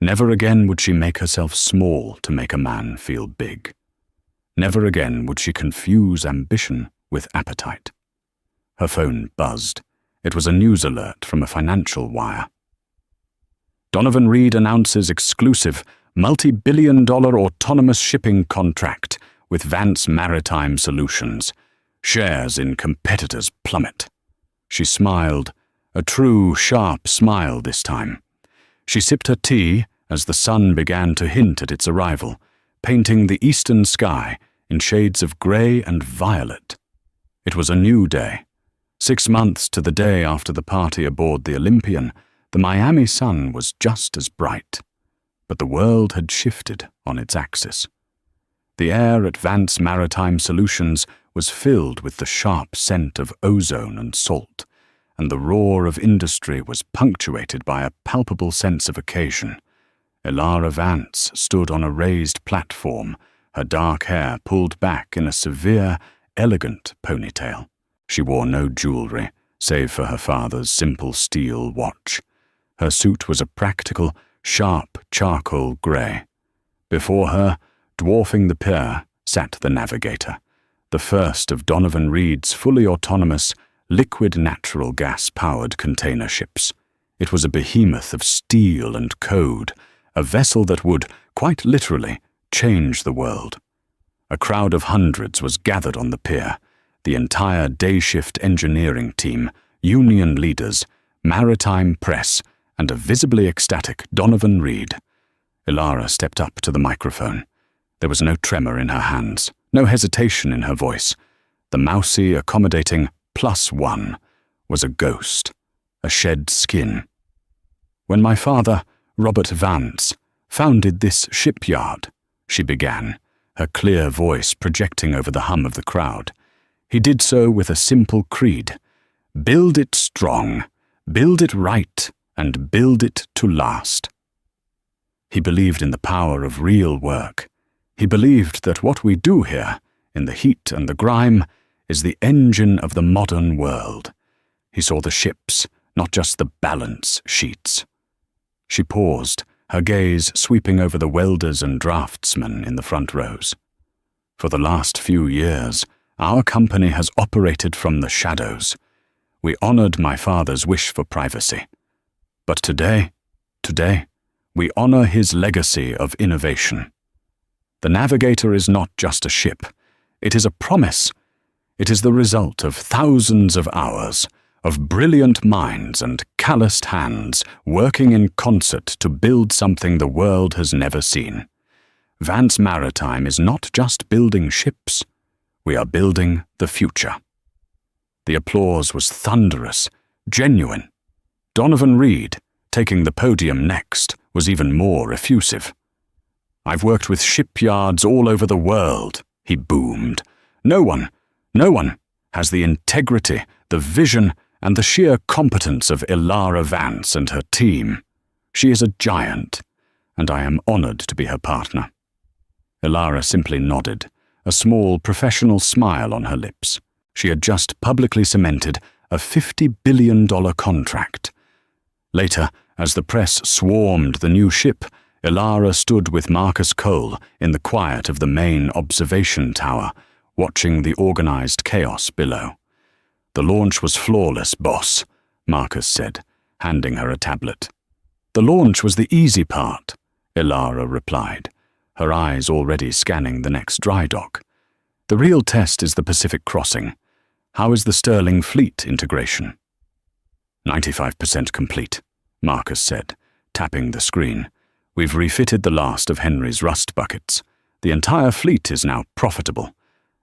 Never again would she make herself small to make a man feel big. Never again would she confuse ambition with appetite. Her phone buzzed. It was a news alert from a financial wire. Donovan Reed announces exclusive, multi-billion-dollar autonomous shipping contract with Vance Maritime Solutions. Shares in competitors plummet. She smiled, a true, sharp smile this time. She sipped her tea as the sun began to hint at its arrival, painting the eastern sky in shades of grey and violet. It was a new day. 6 months to the day after the party aboard the Olympian, the Miami sun was just as bright. But the world had shifted on its axis. The air at Vance Maritime Solutions was filled with the sharp scent of ozone and salt, and the roar of industry was punctuated by a palpable sense of occasion. Ilara Vance stood on a raised platform, her dark hair pulled back in a severe, elegant ponytail. She wore no jewelry, save for her father's simple steel watch. Her suit was a practical, sharp charcoal grey. Before her, dwarfing the pier, sat the Navigator, the first of Donovan Reed's fully autonomous, liquid natural gas-powered container ships. It was a behemoth of steel and code, a vessel that would, quite literally, change the world. A crowd of hundreds was gathered on the pier, the entire day-shift engineering team, union leaders, maritime press, and a visibly ecstatic Donovan Reed. Ilara stepped up to the microphone. There was no tremor in her hands, no hesitation in her voice. The mousy, accommodating +1 was a ghost, a shed skin. When my father, Robert Vance, founded this shipyard, she began, her clear voice projecting over the hum of the crowd. He did so with a simple creed: build it strong, build it right, and build it to last. He believed in the power of real work. He believed that what we do here, in the heat and the grime, is the engine of the modern world. He saw the ships, not just the balance sheets. She paused, her gaze sweeping over the welders and draftsmen in the front rows. For the last few years, our company has operated from the shadows. We honored my father's wish for privacy. But today, we honor his legacy of innovation. The Navigator is not just a ship. It is a promise. It is the result of thousands of hours, of brilliant minds and calloused hands working in concert to build something the world has never seen. Vance Maritime is not just building ships. We are building the future. The applause was thunderous, genuine. Donovan Reed, taking the podium next, was even more effusive. I've worked with shipyards all over the world, he boomed. No one, has the integrity, the vision, and the sheer competence of Ilara Vance and her team. She is a giant, and I am honored to be her partner." Ilara simply nodded, a small professional smile on her lips. She had just publicly cemented a $50 billion contract. Later, as the press swarmed the new ship, Ilara stood with Marcus Cole in the quiet of the main observation tower, watching the organized chaos below. "The launch was flawless, boss," Marcus said, handing her a tablet. "The launch was the easy part," Ilara replied, her eyes already scanning the next dry dock. "The real test is the Pacific crossing. How is the Sterling fleet integration?" 95% complete, Marcus said, tapping the screen. "We've refitted the last of Henry's rust buckets. The entire fleet is now profitable.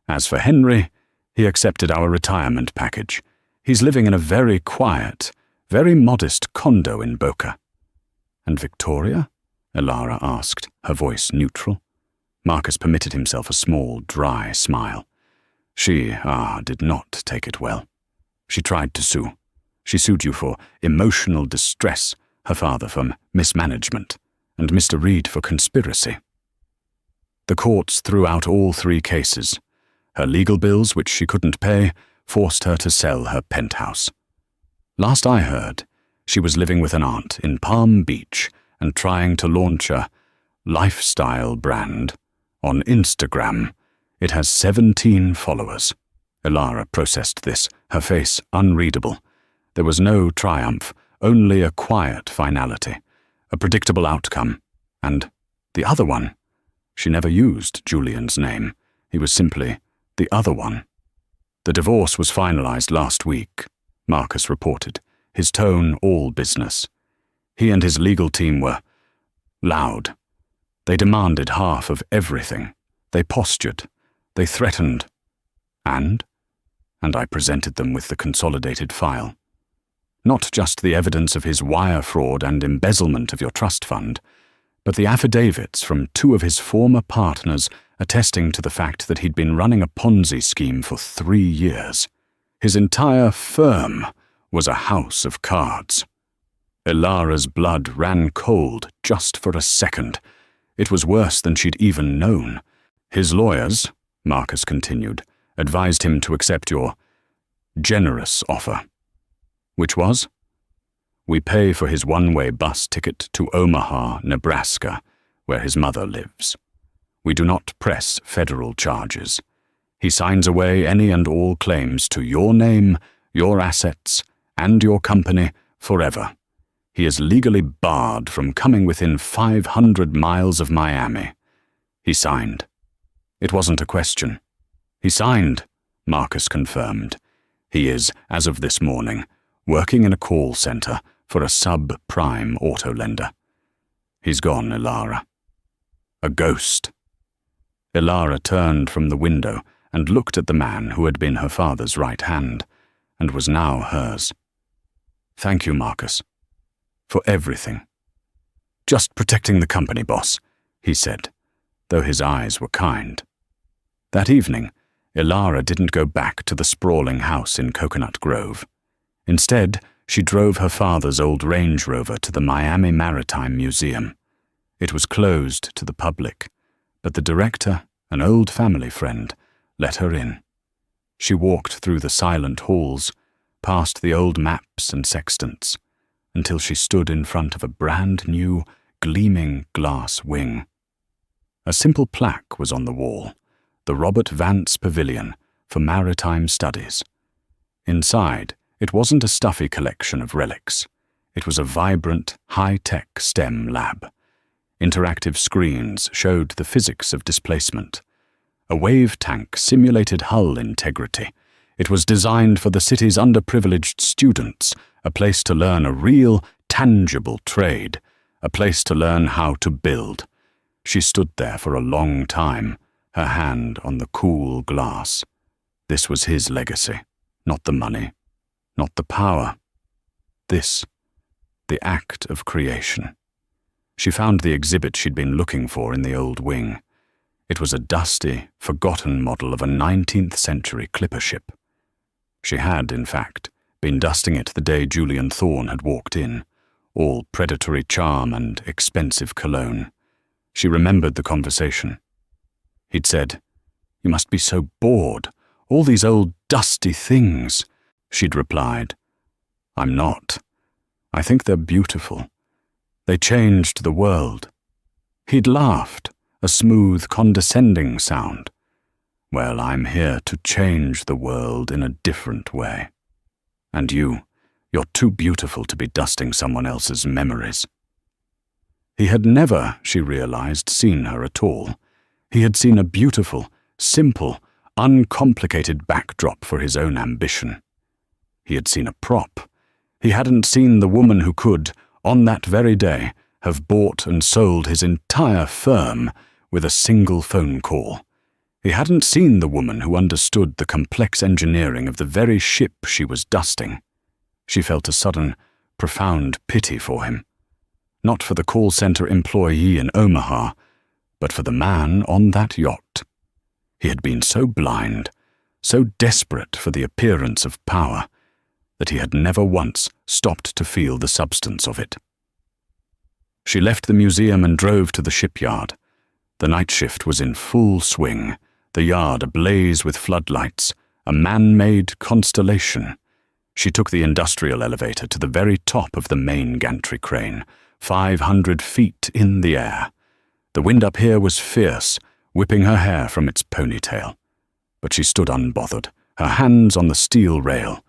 As for Henry, he accepted our retirement package. He's living in a very quiet, very modest condo in Boca." "And Victoria?" Ilara asked, her voice neutral. Marcus permitted himself a small, dry smile. She did not take it well. She tried to sue. She sued you for emotional distress, her father for mismanagement, and Mr. Reed for conspiracy. The courts threw out all 3 cases. Her legal bills, which she couldn't pay, forced her to sell her penthouse. Last I heard, she was living with an aunt in Palm Beach and trying to launch a lifestyle brand on Instagram. It has 17 followers. Ilara processed this, her face unreadable. There was no triumph, only a quiet finality, a predictable outcome. And the other one? She never used Julian's name. He was simply the other one. "The divorce was finalized last week," Marcus reported, his tone all business. He and his legal team were loud. They demanded half of everything. They postured. They threatened. And I presented them with the consolidated file. Not just the evidence of his wire fraud and embezzlement of your trust fund, but the affidavits from 2 of his former partners attesting to the fact that he'd been running a Ponzi scheme for 3 years. His entire firm was a house of cards. Ilara's blood ran cold just for a second. It was worse than she'd even known. His lawyers, Marcus continued, advised him to accept your generous offer. Which was? We pay for his one-way bus ticket to Omaha, Nebraska, where his mother lives. We do not press federal charges. He signs away any and all claims to your name, your assets, and your company forever. He is legally barred from coming within 500 miles of Miami. He signed. It wasn't a question. He signed, Marcus confirmed. He is, as of this morning, working in a call center for a subprime auto lender. He's gone, Ilara. A ghost. Ilara turned from the window and looked at the man who had been her father's right hand, and was now hers. Thank you, Marcus. For everything. Just protecting the company, boss, he said, though his eyes were kind. That evening, Ilara didn't go back to the sprawling house in Coconut Grove. Instead, she drove her father's old Range Rover to the Miami Maritime Museum. It was closed to the public, but the director, an old family friend, let her in. She walked through the silent halls, past the old maps and sextants, until she stood in front of a brand-new, gleaming glass wing. A simple plaque was on the wall, the Robert Vance Pavilion for Maritime Studies. Inside, it wasn't a stuffy collection of relics. It was a vibrant, high-tech STEM lab. Interactive screens showed the physics of displacement. A wave tank simulated hull integrity. It was designed for the city's underprivileged students, a place to learn a real, tangible trade, a place to learn how to build. She stood there for a long time, her hand on the cool glass. This was his legacy, not the money, not the power. This, the act of creation. She found the exhibit she'd been looking for in the old wing. It was a dusty, forgotten model of a 19th century clipper ship. She had, in fact, been dusting it the day Julian Thorne had walked in, all predatory charm and expensive cologne. She remembered the conversation. He'd said, "You must be so bored. All these old dusty things." She'd replied, "I'm not. I think they're beautiful. They changed the world." He'd laughed, a smooth, condescending sound. "Well, I'm here to change the world in a different way. And you're too beautiful to be dusting someone else's memories." He had never, she realized, seen her at all. He had seen a beautiful, simple, uncomplicated backdrop for his own ambition. He had seen a prop. He hadn't seen the woman who could, on that very day, have bought and sold his entire firm with a single phone call. He hadn't seen the woman who understood the complex engineering of the very ship she was dusting. She felt a sudden, profound pity for him. Not for the call center employee in Omaha, but for the man on that yacht. He had been so blind, so desperate for the appearance of power, that he had never once stopped to feel the substance of it. She left the museum and drove to the shipyard. The night shift was in full swing, the yard ablaze with floodlights, a man-made constellation. She took the industrial elevator to the very top of the main gantry crane, 500 feet in the air. The wind up here was fierce, whipping her hair from its ponytail. But she stood unbothered, her hands on the steel rail.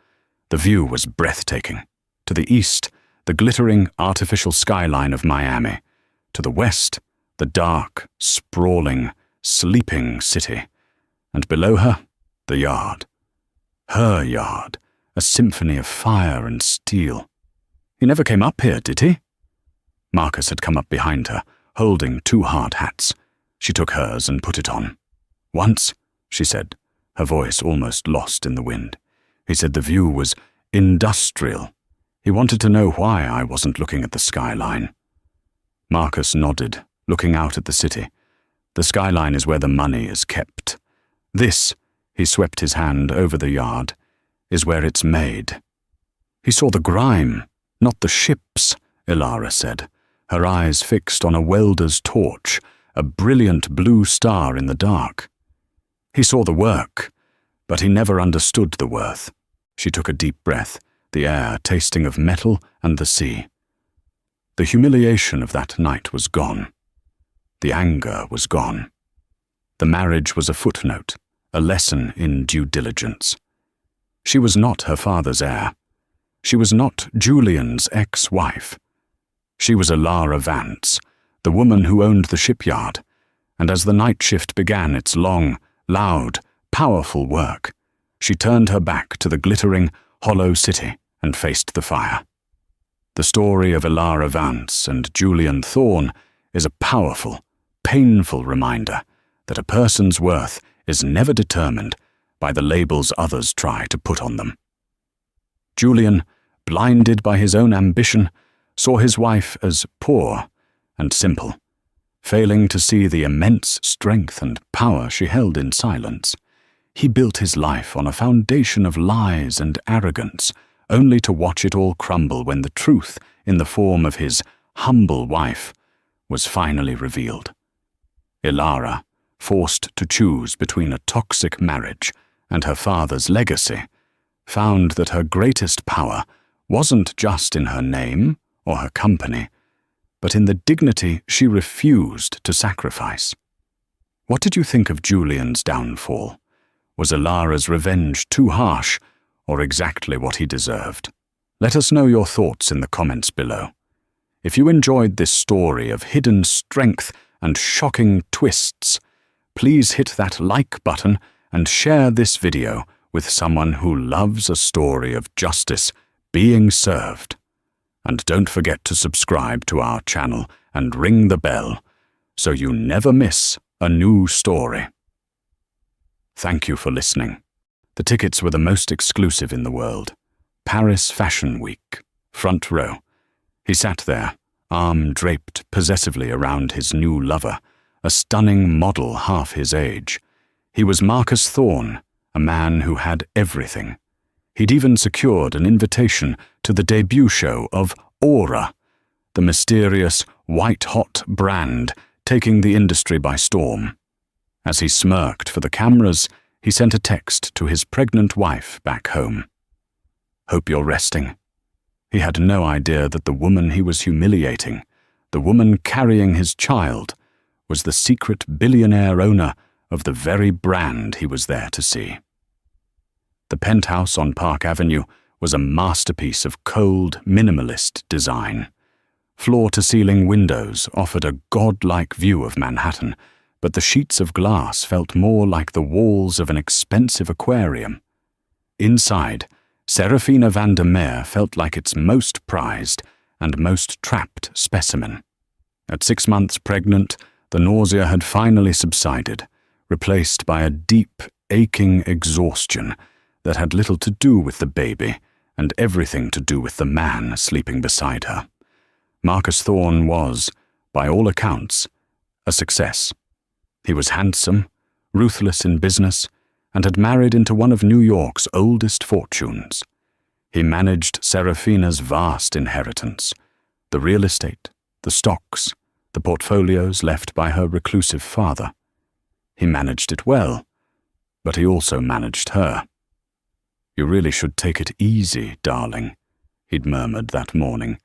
The view was breathtaking. To the east, the glittering artificial skyline of Miami. To the west, the dark, sprawling, sleeping city. And below her, the yard. Her yard, a symphony of fire and steel. "He never came up here, did he?" Marcus had come up behind her, holding 2 hard hats. She took hers and put it on. "Once," she said, her voice almost lost in the wind. "He said the view was industrial. He wanted to know why I wasn't looking at the skyline." Marcus nodded, looking out at the city. "The skyline is where the money is kept. This," he swept his hand over the yard, "is where it's made." "He saw the grime, not the ships," Ilara said, her eyes fixed on a welder's torch, a brilliant blue star in the dark. "He saw the work, but he never understood the worth." She took a deep breath, the air tasting of metal and the sea. The humiliation of that night was gone. The anger was gone. The marriage was a footnote, a lesson in due diligence. She was not her father's heir. She was not Julian's ex-wife. She was Ilara Vance, the woman who owned the shipyard, and as the night shift began its long, loud, powerful work, she turned her back to the glittering, hollow city and faced the fire. The story of Ilara Vance and Julian Thorne is a powerful, painful reminder that a person's worth is never determined by the labels others try to put on them. Julian, blinded by his own ambition, saw his wife as poor and simple, failing to see the immense strength and power she held in silence. He built his life on a foundation of lies and arrogance, only to watch it all crumble when the truth, in the form of his humble wife, was finally revealed. Ilara, forced to choose between a toxic marriage and her father's legacy, found that her greatest power wasn't just in her name or her company, but in the dignity she refused to sacrifice. What did you think of Julian's downfall? Was Ilara's revenge too harsh, or exactly what he deserved? Let us know your thoughts in the comments below. If you enjoyed this story of hidden strength and shocking twists, please hit that like button and share this video with someone who loves a story of justice being served. And don't forget to subscribe to our channel and ring the bell so you never miss a new story. Thank you for listening. The tickets were the most exclusive in the world. Paris Fashion Week, front row. He sat there, arm draped possessively around his new lover, a stunning model half his age. He was Marcus Thorne, a man who had everything. He'd even secured an invitation to the debut show of Aura, the mysterious, white-hot brand taking the industry by storm. As he smirked for the cameras, he sent a text to his pregnant wife back home. "Hope you're resting." He had no idea that the woman he was humiliating, the woman carrying his child, was the secret billionaire owner of the very brand he was there to see. The penthouse on Park Avenue was a masterpiece of cold, minimalist design. Floor-to-ceiling windows offered a godlike view of Manhattan, but the sheets of glass felt more like the walls of an expensive aquarium. Inside, Serafina van der Meer felt like its most prized and most trapped specimen. At 6 months pregnant, the nausea had finally subsided, replaced by a deep, aching exhaustion that had little to do with the baby and everything to do with the man sleeping beside her. Marcus Thorne was, by all accounts, a success. He was handsome, ruthless in business, and had married into one of New York's oldest fortunes. He managed Serafina's vast inheritance, the real estate, the stocks, the portfolios left by her reclusive father. He managed it well, but he also managed her. "You really should take it easy, darling," he'd murmured that morning,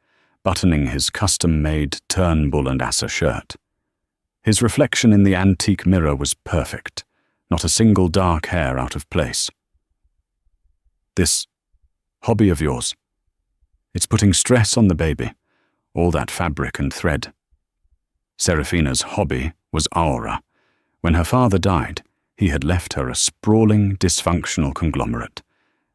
buttoning his custom-made Turnbull and Asser shirt. His reflection in the antique mirror was perfect, not a single dark hair out of place. "This hobby of yours, it's putting stress on the baby, all that fabric and thread." Serafina's hobby was Aura. When her father died, he had left her a sprawling, dysfunctional conglomerate.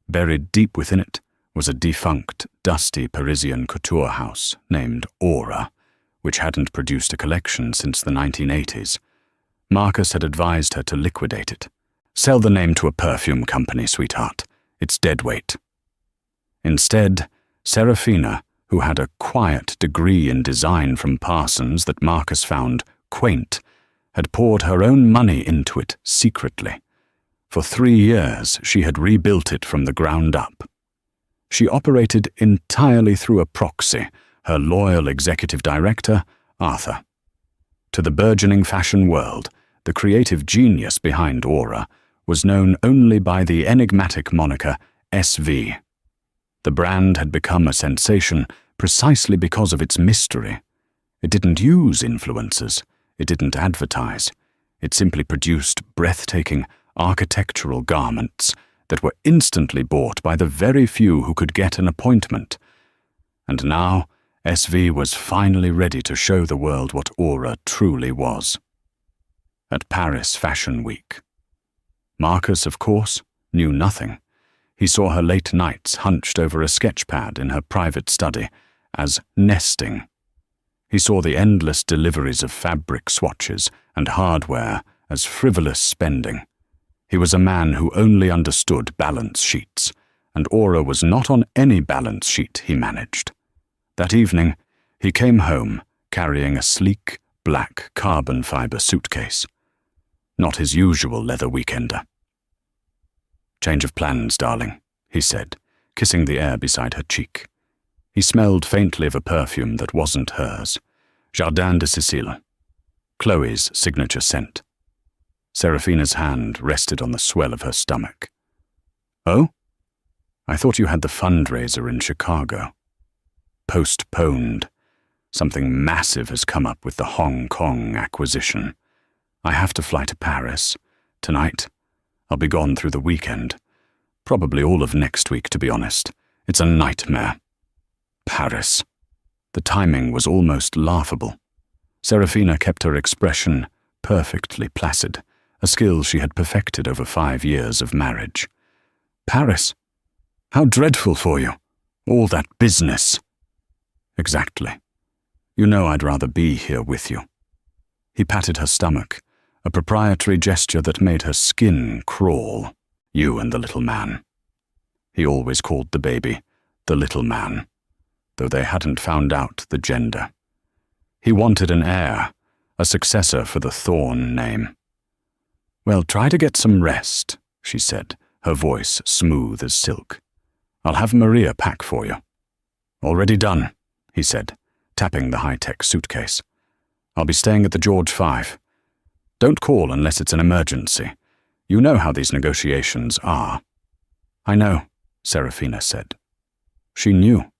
Buried deep within it was a defunct, dusty Parisian couture house named Aura, which hadn't produced a collection since the 1980s. Marcus had advised her to liquidate it. "Sell the name to a perfume company, sweetheart. It's dead weight." Instead, Serafina, who had a quiet degree in design from Parsons that Marcus found quaint, had poured her own money into it secretly. For 3 years, she had rebuilt it from the ground up. She operated entirely through a proxy, her loyal executive director, Arthur. To the burgeoning fashion world, the creative genius behind Aura was known only by the enigmatic moniker SV. The brand had become a sensation precisely because of its mystery. It didn't use influencers. It didn't advertise. It simply produced breathtaking, architectural garments that were instantly bought by the very few who could get an appointment. And now, SV was finally ready to show the world what Aura truly was. At Paris Fashion Week. Marcus, of course, knew nothing. He saw her late nights hunched over a sketchpad in her private study as nesting. He saw the endless deliveries of fabric swatches and hardware as frivolous spending. He was a man who only understood balance sheets, and Aura was not on any balance sheet he managed. That evening, he came home carrying a sleek, black carbon fiber suitcase. Not his usual leather weekender. "Change of plans, darling," he said, kissing the air beside her cheek. He smelled faintly of a perfume that wasn't hers. Jardin de Sicile. Chloe's signature scent. Serafina's hand rested on the swell of her stomach. "Oh? I thought you had the fundraiser in Chicago." "Postponed. Something massive has come up with the Hong Kong acquisition. I have to fly to Paris. Tonight. I'll be gone through the weekend. Probably all of next week, to be honest. It's a nightmare." Paris. The timing was almost laughable. Serafina kept her expression perfectly placid, a skill she had perfected over 5 years of marriage. "Paris? How dreadful for you. All that business." "Exactly. You know I'd rather be here with you." He patted her stomach, a proprietary gesture that made her skin crawl. "You and the little man." He always called the baby the little man, though they hadn't found out the gender. He wanted an heir, a successor for the Thorne name. "Well, try to get some rest," she said, her voice smooth as silk. I'll have Maria pack for you." "Already done," he said, tapping the high-tech suitcase. "I'll be staying at the George V. Don't call unless it's an emergency. You know how these negotiations are." "I know," Serafina said. She knew.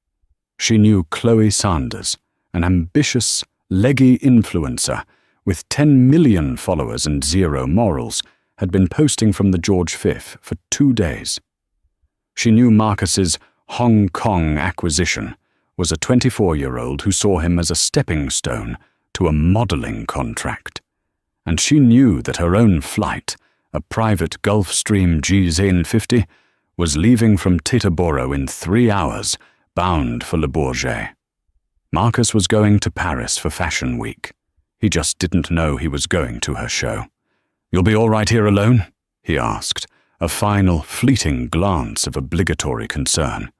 She knew Chloe Sanders, an ambitious, leggy influencer with 10 million followers and zero morals, had been posting from the George V for 2 days. She knew Marcus's Hong Kong acquisition was a 24-year-old who saw him as a stepping stone to a modeling contract. And she knew that her own flight, a private Gulfstream GZ50, was leaving from Teterboro in 3 hours, bound for Le Bourget. Marcus was going to Paris for Fashion Week. He just didn't know he was going to her show. "You'll be all right here alone?" he asked, a final, fleeting glance of obligatory concern.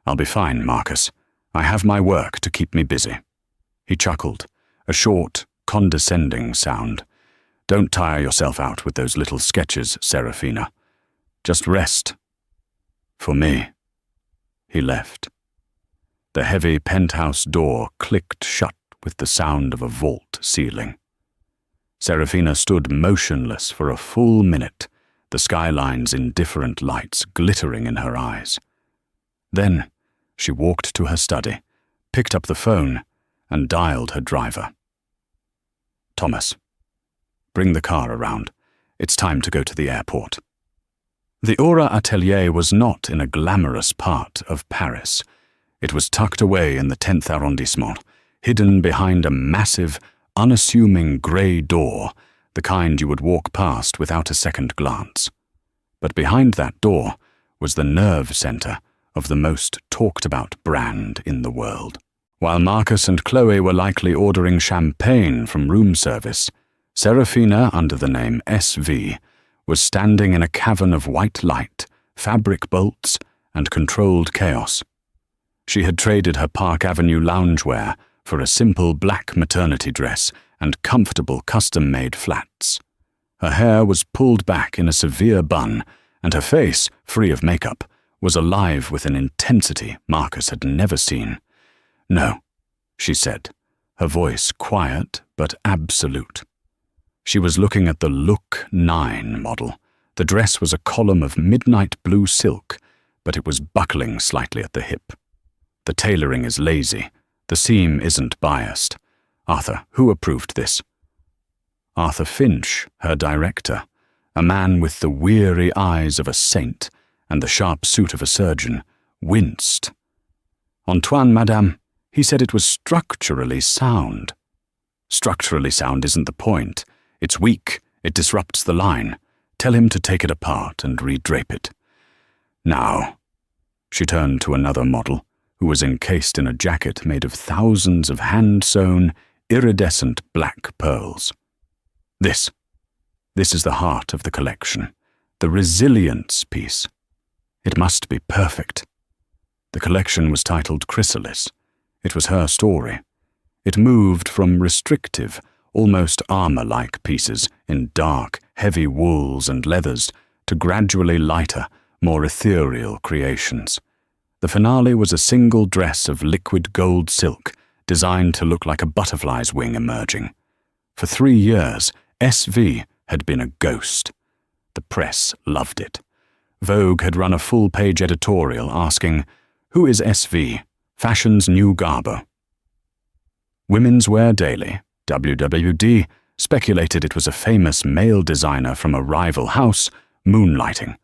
"I'll be fine, Marcus. I have my work to keep me busy." He chuckled, a short, condescending sound. "Don't tire yourself out with those little sketches, Serafina. Just rest. For me." He left. The heavy penthouse door clicked shut with the sound of a vault ceiling. Serafina stood motionless for a full minute, the skyline's indifferent lights glittering in her eyes. Then she walked to her study, picked up the phone, and dialed her driver. "Thomas, bring the car around. It's time to go to the airport." The Aura Atelier was not in a glamorous part of Paris. It was tucked away in the 10th arrondissement, hidden behind a massive, unassuming grey door, the kind you would walk past without a second glance. But behind that door was the nerve centre of the most talked-about brand in the world. While Marcus and Chloe were likely ordering champagne from room service, Serafina, under the name SV, was standing in a cavern of white light, fabric bolts, and controlled chaos. She had traded her Park Avenue loungewear for a simple black maternity dress and comfortable custom-made flats. Her hair was pulled back in a severe bun, and her face, free of makeup, was alive with an intensity Marcus had never seen. "No," she said, her voice quiet but absolute. She was looking at the Look 9 model. The dress was a column of midnight blue silk, but it was buckling slightly at the hip. "The tailoring is lazy. The seam isn't biased. Arthur, who approved this?" Arthur Finch, her director, a man with the weary eyes of a saint and the sharp suit of a surgeon, winced. "Antoine, madame, he said it was structurally sound." "Structurally sound isn't the point. It's weak. It disrupts the line. Tell him to take it apart and redrape it." "Now." She turned to another model, who was encased in a jacket made of thousands of hand-sewn, iridescent black pearls. This is the heart of the collection, the resilience piece. It must be perfect." The collection was titled Chrysalis. It was her story. It moved from restrictive, almost armor-like pieces in dark, heavy wools and leathers to gradually lighter, more ethereal creations. The finale was a single dress of liquid gold silk, designed to look like a butterfly's wing emerging. For 3 years, SV had been a ghost. The press loved it. Vogue had run a full-page editorial asking, "Who is SV? Fashion's new Garbo?" Women's Wear Daily, WWD, speculated it was a famous male designer from a rival house, moonlighting.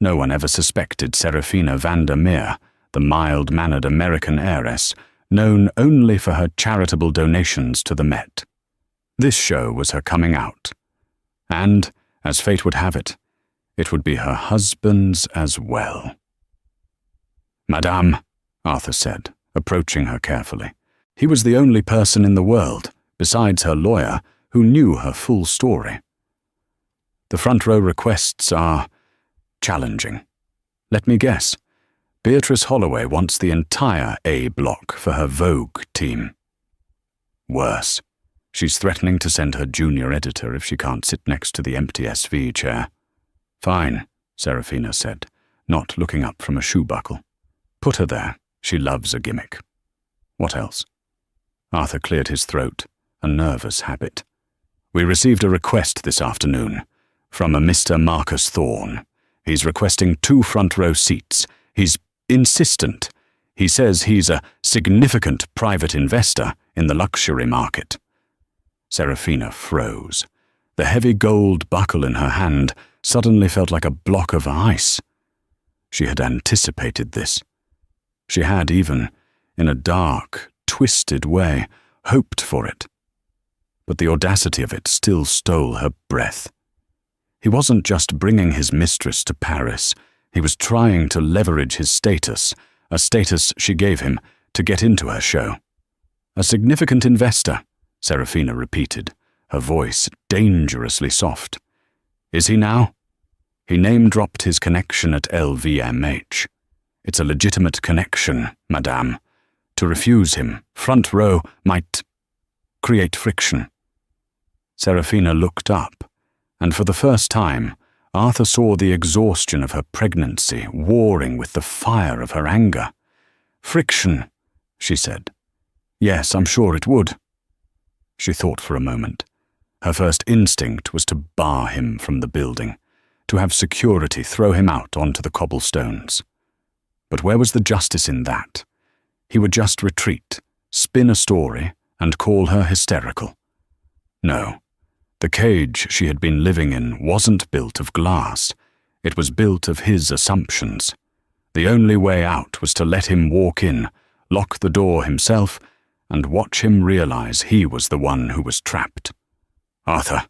No one ever suspected Serafina Vandermeer, the mild-mannered American heiress, known only for her charitable donations to the Met. This show was her coming out. And, as fate would have it would be her husband's as well. "Madame," Arthur said, approaching her carefully. He was the only person in the world, besides her lawyer, who knew her full story. "The front-row requests are challenging. Let me guess. Beatrice Holloway wants the entire A block for her Vogue team. Worse. She's threatening to send her junior editor if she can't sit next to the empty SV chair." "Fine," Serafina said, not looking up from a shoe buckle. Put her there. She loves a gimmick. What else? Arthur cleared his throat, a nervous habit. We received a request this afternoon from a Mr. Marcus Thorne. He's requesting 2 front-row seats. He's insistent. He says he's a significant private investor in the luxury market. Serafina froze. The heavy gold buckle in her hand suddenly felt like a block of ice. She had anticipated this. She had even, in a dark, twisted way, hoped for it. But the audacity of it still stole her breath. He wasn't just bringing his mistress to Paris. He was trying to leverage his status, a status she gave him, to get into her show. A significant investor, Serafina repeated, her voice dangerously soft. Is he now? He name-dropped his connection at LVMH. It's a legitimate connection, madame. To refuse him, front row, might create friction. Serafina looked up, and for the first time, Arthur saw the exhaustion of her pregnancy warring with the fire of her anger. Friction, she said. Yes, I'm sure it would. She thought for a moment. Her first instinct was to bar him from the building, to have security throw him out onto the cobblestones. But where was the justice in that? He would just retreat, spin a story, and call her hysterical. No, the cage she had been living in wasn't built of glass. It was built of his assumptions. The only way out was to let him walk in, lock the door himself, and watch him realize he was the one who was trapped. Arthur,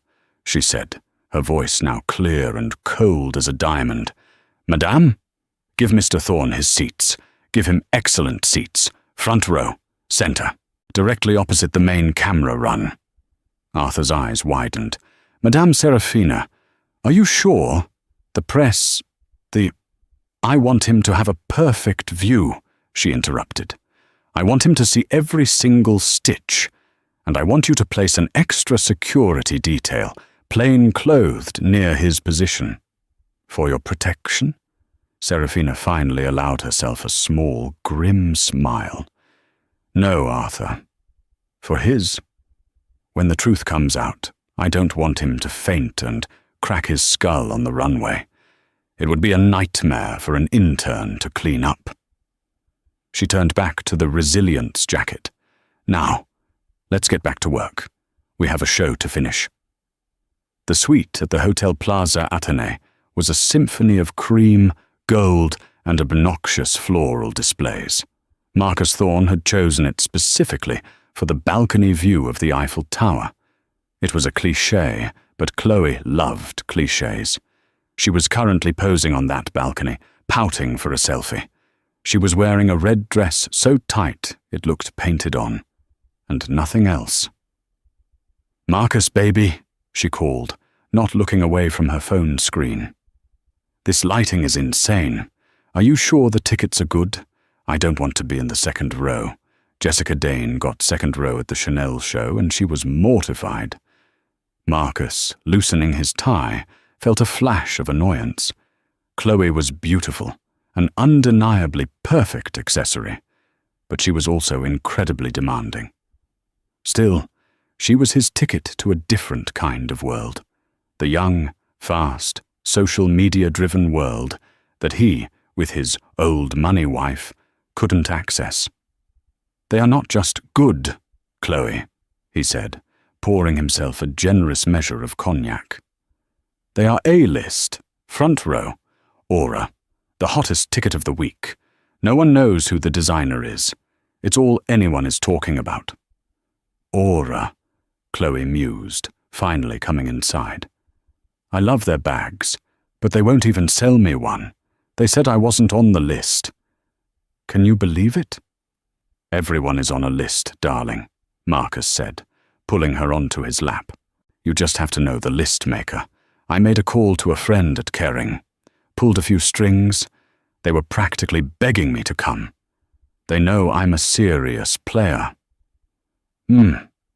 she said, her voice now clear and cold as a diamond. Madame? Give Mr. Thorne his seats. Give him excellent seats. Front row, center, directly opposite the main camera run. Arthur's eyes widened. Madame Serafina, are you sure? The press, I want him to have a perfect view, she interrupted. I want him to see every single stitch, and I want you to place an extra security detail, plain-clothed, near his position. For your protection? Serafina finally allowed herself a small, grim smile. No, Arthur. For his. When the truth comes out, I don't want him to faint and crack his skull on the runway. It would be a nightmare for an intern to clean up. She turned back to the resilience jacket. Now, let's get back to work. We have a show to finish. The suite at the Hotel Plaza Athénée was a symphony of cream, gold, and obnoxious floral displays. Marcus Thorne had chosen it specifically for the balcony view of the Eiffel Tower. It was a cliché, but Chloe loved clichés. She was currently posing on that balcony, pouting for a selfie. She was wearing a red dress so tight it looked painted on, and nothing else. Marcus, baby, she called, not looking away from her phone screen. This lighting is insane. Are you sure the tickets are good? I don't want to be in the second row. Jessica Dane got second row at the Chanel show, and she was mortified. Marcus, loosening his tie, felt a flash of annoyance. Chloe was beautiful, an undeniably perfect accessory, but she was also incredibly demanding. Still, she was his ticket to a different kind of world, the young, fast, social media-driven world that he, with his old money wife, couldn't access. They are not just good, Chloe, he said, pouring himself a generous measure of cognac. They are A-list, front row, aura, the hottest ticket of the week. No one knows who the designer is. It's all anyone is talking about. Aura, Chloe mused, finally coming inside. I love their bags, but they won't even sell me one. They said I wasn't on the list. Can you believe it? Everyone is on a list, darling, Marcus said, pulling her onto his lap. You just have to know the list maker. I made a call to a friend at Kering, pulled a few strings. They were practically begging me to come. They know I'm a serious player.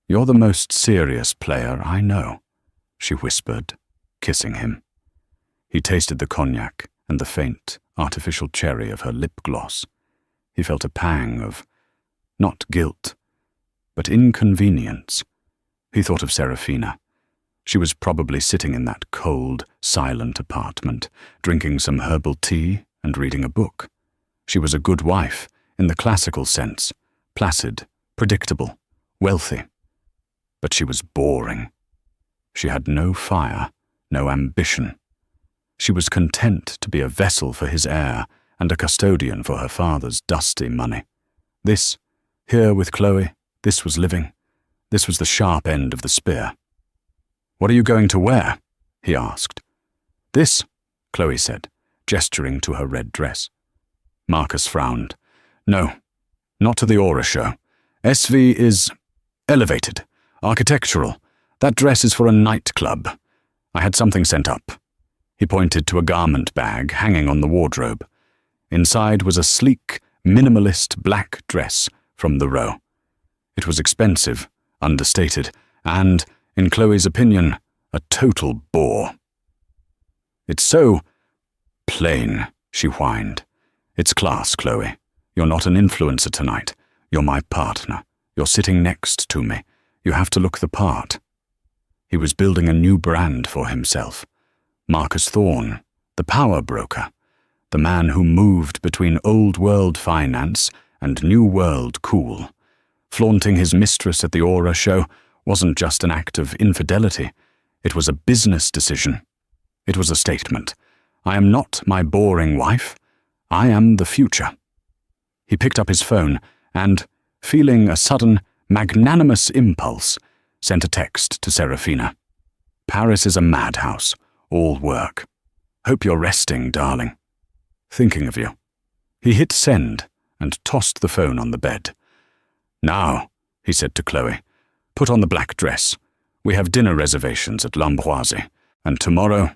You're the most serious player I know, she whispered, kissing him. He tasted the cognac and the faint, artificial cherry of her lip gloss. He felt a pang of, not guilt, but inconvenience. He thought of Serafina. She was probably sitting in that cold, silent apartment, drinking some herbal tea and reading a book. She was a good wife, in the classical sense, placid, predictable, wealthy. But she was boring. She had no fire, no ambition. She was content to be a vessel for his heir and a custodian for her father's dusty money. This, here with Chloe, this was living. This was the sharp end of the spear. "What are you going to wear?" he asked. "This," Chloe said, gesturing to her red dress. Marcus frowned. "No, not to the Aura show. SV is elevated, architectural. That dress is for a nightclub. I had something sent up." He pointed to a garment bag hanging on the wardrobe. Inside was a sleek, minimalist black dress from the row. It was expensive, understated, and, in Chloe's opinion, a total bore. "It's so plain," she whined. "It's class, Chloe. You're not an influencer tonight. You're my partner. You're sitting next to me. You have to look the part." He was building a new brand for himself. Marcus Thorne, the power broker, the man who moved between old-world finance and new-world cool. Flaunting his mistress at the Aura show wasn't just an act of infidelity. It was a business decision. It was a statement. I am not my boring wife. I am the future. He picked up his phone and, feeling a sudden, magnanimous impulse, sent a text to Serafina. "Paris is a madhouse. All work. Hope you're resting, darling. Thinking of you." He hit send and tossed the phone on the bed. "Now," he said to Chloe, "put on the black dress. We have dinner reservations at L'Ambroisie, and tomorrow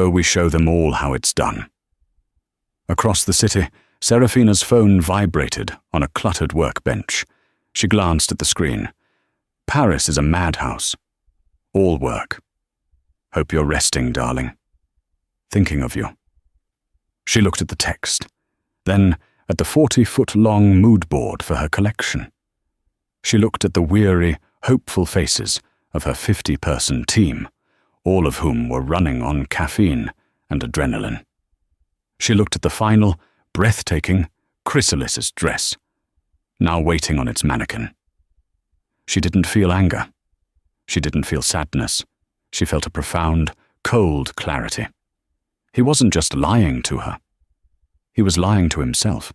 we show them all how it's done." Across the city, Serafina's phone vibrated on a cluttered workbench. She glanced at the screen. "Paris is a madhouse. All work. Hope you're resting, darling. Thinking of you." She looked at the text, then at the 40-foot-long mood board for her collection. She looked at the weary, hopeful faces of her 50-person team, all of whom were running on caffeine and adrenaline. She looked at the final, breathtaking, chrysalis dress, now waiting on its mannequin. She didn't feel anger. She didn't feel sadness. She felt a profound, cold clarity. He wasn't just lying to her. He was lying to himself.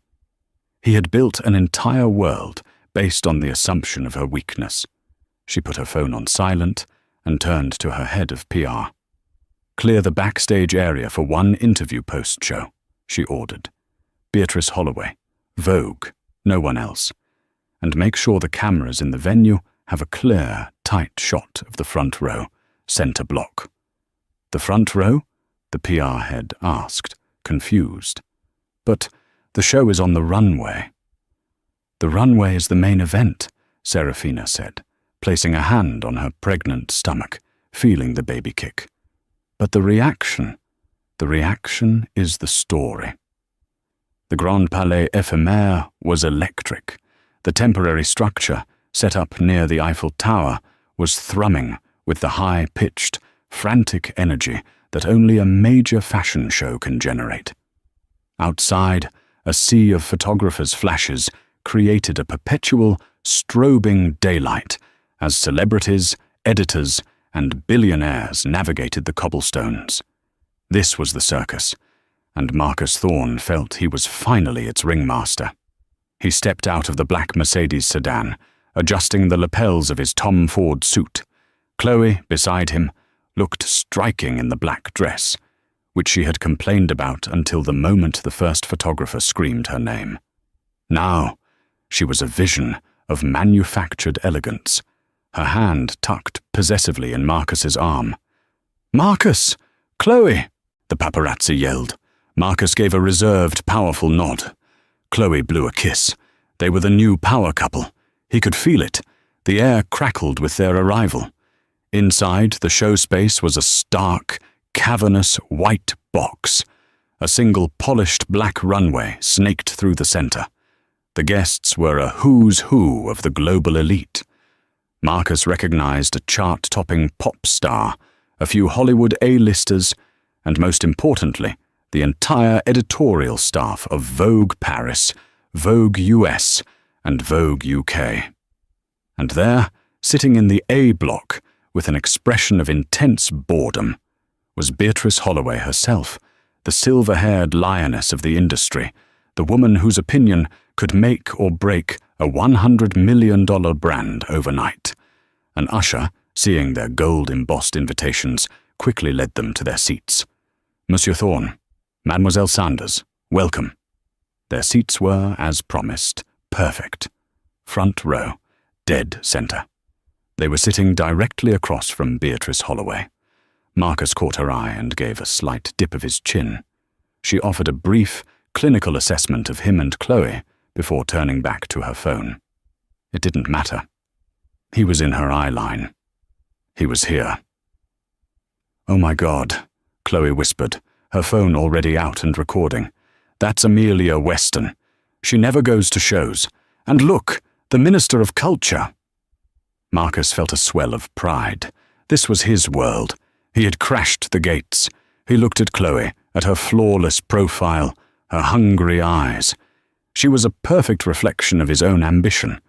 He had built an entire world based on the assumption of her weakness. She put her phone on silent and turned to her head of PR. "Clear the backstage area for one interview post-show," she ordered. "Beatrice Holloway, Vogue, no one else. And make sure the cameras in the venue have a clear, tight shot of the front row, center block." "The front row?" the PR head asked, confused. "But the show is on the runway." "The runway is the main event," Serafina said, placing a hand on her pregnant stomach, feeling the baby kick. "But the reaction is the story." The Grand Palais Éphémère was electric. The temporary structure, set up near the Eiffel Tower, was thrumming with the high-pitched, frantic energy that only a major fashion show can generate. Outside, a sea of photographers' flashes created a perpetual, strobing daylight as celebrities, editors, and billionaires navigated the cobblestones. This was the circus, and Marcus Thorne felt he was finally its ringmaster. He stepped out of the black Mercedes sedan, adjusting the lapels of his Tom Ford suit. Chloe, beside him, looked striking in the black dress, which she had complained about until the moment the first photographer screamed her name. Now, she was a vision of manufactured elegance, her hand tucked possessively in Marcus's arm. "Marcus! Chloe!" the paparazzi yelled. Marcus gave a reserved, powerful nod. Chloe blew a kiss. They were the new power couple. He could feel it. The air crackled with their arrival. Inside, the show space was a stark, cavernous white box. A single polished black runway snaked through the center. The guests were a who's who of the global elite. Marcus recognized a chart-topping pop star, a few Hollywood A-listers, and most importantly, the entire editorial staff of Vogue Paris, Vogue US, and Vogue UK. And there, sitting in the A block, with an expression of intense boredom, was Beatrice Holloway herself, the silver-haired lioness of the industry, the woman whose opinion could make or break a $100 million brand overnight. An usher, seeing their gold-embossed invitations, quickly led them to their seats. Monsieur Thorne, Mademoiselle Sanders, welcome. Their seats were, as promised, perfect. Front row, dead center. They were sitting directly across from Beatrice Holloway. Marcus caught her eye and gave a slight dip of his chin. She offered a brief, clinical assessment of him and Chloe before turning back to her phone. It didn't matter. He was in her eye line. He was here. "Oh my God," Chloe whispered, her phone already out and recording. "That's Amelia Weston. She never goes to shows. And look, the Minister of Culture." Marcus felt a swell of pride. This was his world. He had crashed the gates. He looked at Chloe, at her flawless profile, her hungry eyes. She was a perfect reflection of his own ambition.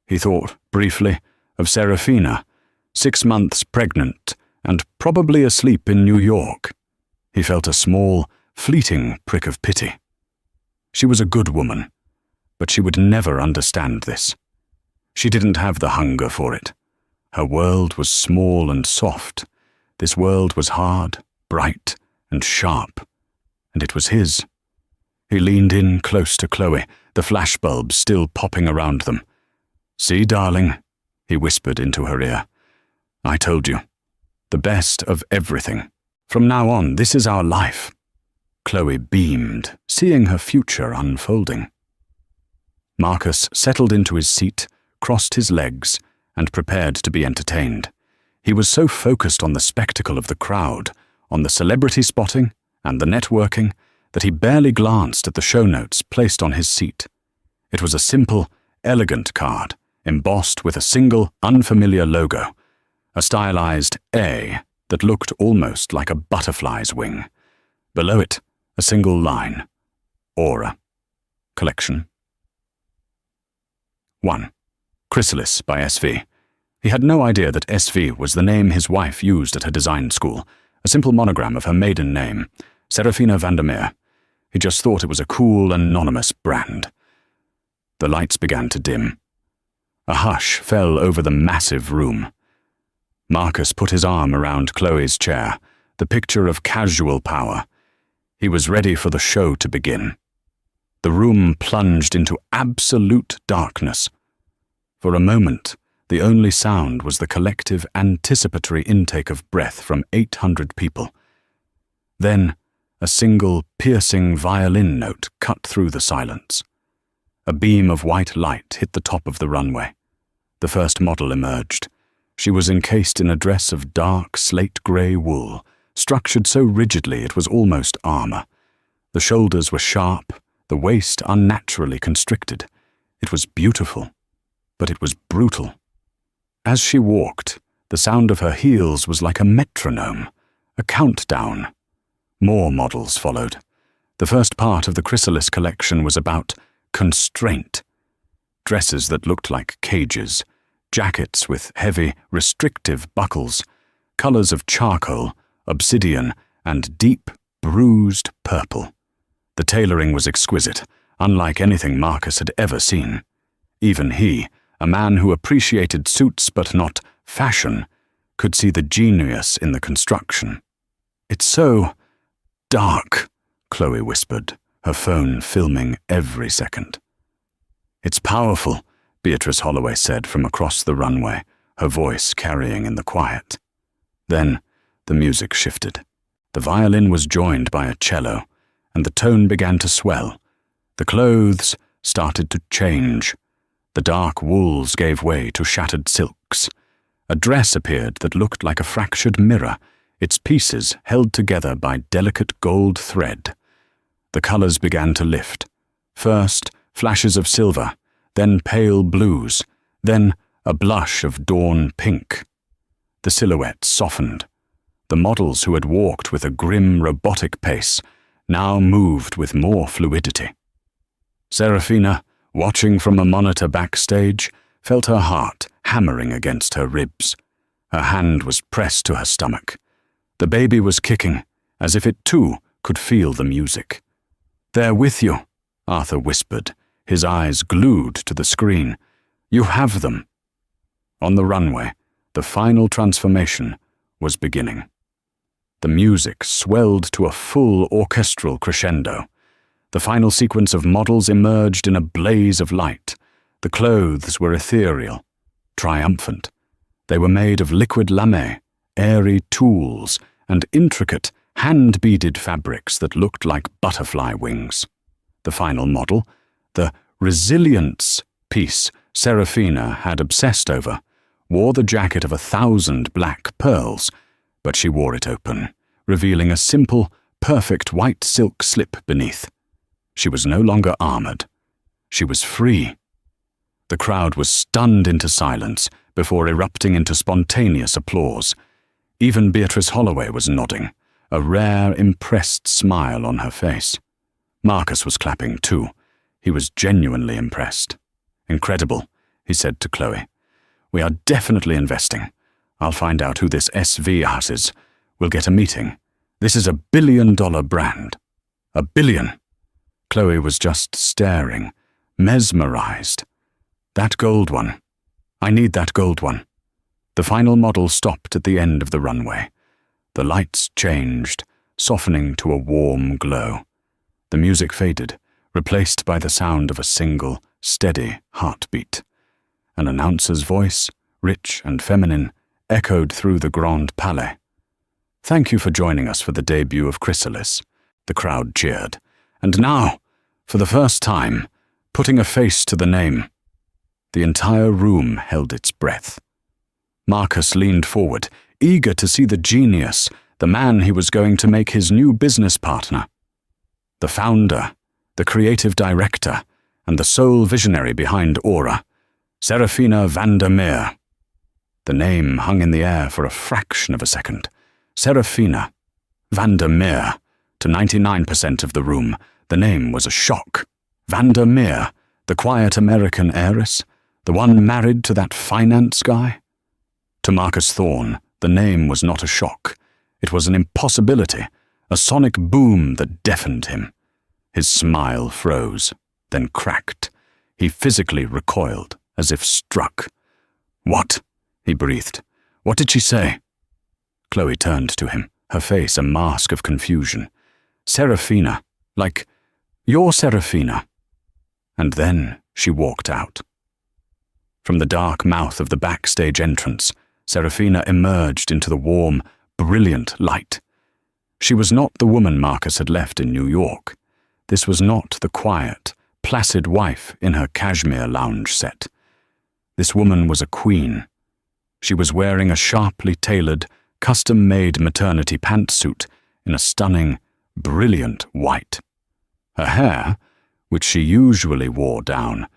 He thought, briefly, of Serafina, 6 months pregnant and probably asleep in New York. He felt a small, fleeting prick of pity. She was a good woman, but she would never understand this. She didn't have the hunger for it. Her world was small and soft. This world was hard, bright, and sharp, and it was his. He leaned in close to Chloe, the flashbulbs still popping around them. "See, darling," he whispered into her ear. "I told you. The best of everything. From now on, this is our life." Chloe beamed, seeing her future unfolding. Marcus settled into his seat, crossed his legs, and prepared to be entertained. He was so focused on the spectacle of the crowd, on the celebrity spotting and the networking, that he barely glanced at the show notes placed on his seat. It was a simple, elegant card, embossed with a single, unfamiliar logo, a stylized A that looked almost like a butterfly's wing. Below it, a single line: Aura. Collection. 1. Chrysalis by SV. He had no idea that SV was the name his wife used at her design school, a simple monogram of her maiden name, Serafina Vandermeer. He just thought it was a cool, anonymous brand. The lights began to dim. A hush fell over the massive room. Marcus put his arm around Chloe's chair, the picture of casual power. He was ready for the show to begin. The room plunged into absolute darkness. For a moment, the only sound was the collective anticipatory intake of breath from 800 people. Then, a single piercing violin note cut through the silence. A beam of white light hit the top of the runway. The first model emerged. She was encased in a dress of dark slate-grey wool, structured so rigidly it was almost armor. The shoulders were sharp, the waist unnaturally constricted. It was beautiful, but it was brutal. As she walked, the sound of her heels was like a metronome, a countdown. More models followed. The first part of the Chrysalis collection was about constraint. Dresses that looked like cages, jackets with heavy, restrictive buckles, colors of charcoal, obsidian, and deep, bruised purple. The tailoring was exquisite, unlike anything Marcus had ever seen. Even he, a man who appreciated suits but not fashion, could see the genius in the construction. "It's so dark," Chloe whispered, her phone filming every second. "It's powerful," Beatrice Holloway said from across the runway, her voice carrying in the quiet. Then the music shifted. The violin was joined by a cello, and the tone began to swell. The clothes started to change. The dark wools gave way to shattered silks. A dress appeared that looked like a fractured mirror, its pieces held together by delicate gold thread. The colors began to lift. First, flashes of silver, then pale blues, then a blush of dawn pink. The silhouette softened. The models who had walked with a grim robotic pace now moved with more fluidity. Serafina, watching from a monitor backstage, felt her heart hammering against her ribs. Her hand was pressed to her stomach. The baby was kicking, as if it too could feel the music. "They're with you," Arthur whispered, his eyes glued to the screen. "You have them." On the runway, the final transformation was beginning. The music swelled to a full orchestral crescendo. The final sequence of models emerged in a blaze of light. The clothes were ethereal, triumphant. They were made of liquid lame, airy tools, and intricate, hand-beaded fabrics that looked like butterfly wings. The final model, the resilience piece Serafina had obsessed over, wore the jacket of 1,000 black pearls, but she wore it open, revealing a simple, perfect white silk slip beneath. She was no longer armored. She was free. The crowd was stunned into silence before erupting into spontaneous applause. Even Beatrice Holloway was nodding, a rare, impressed smile on her face. Marcus was clapping too. He was genuinely impressed. "Incredible," he said to Chloe. "We are definitely investing. I'll find out who this SV Yacht is. We'll get a meeting. This is $1 billion brand. $1 billion." Chloe was just staring, mesmerized. "That gold one. I need that gold one." The final model stopped at the end of the runway. The lights changed, softening to a warm glow. The music faded, replaced by the sound of a single, steady heartbeat. An announcer's voice, rich and feminine, echoed through the Grand Palais. "Thank you for joining us for the debut of Chrysalis." The crowd cheered. "And now, for the first time, putting a face to the name." The entire room held its breath. Marcus leaned forward, eager to see the genius, the man he was going to make his new business partner. The founder, the creative director, and the sole visionary behind Aura, Serafina Vandermeer. The name hung in the air for a fraction of a second. Serafina Vandermeer. To 99% of the room, the name was a shock. Vandermeer, the quiet American heiress, the one married to that finance guy? To Marcus Thorne, the name was not a shock. It was an impossibility, a sonic boom that deafened him. His smile froze, then cracked. He physically recoiled, as if struck. "What?" he breathed. "What did she say?" Chloe turned to him, her face a mask of confusion. "Serafina, like, you're Serafina." And then she walked out. From the dark mouth of the backstage entrance, Serafina emerged into the warm, brilliant light. She was not the woman Marcus had left in New York. This was not the quiet, placid wife in her cashmere lounge set. This woman was a queen. She was wearing a sharply tailored, custom-made maternity pantsuit in a stunning, brilliant white. Her hair, which she usually wore down,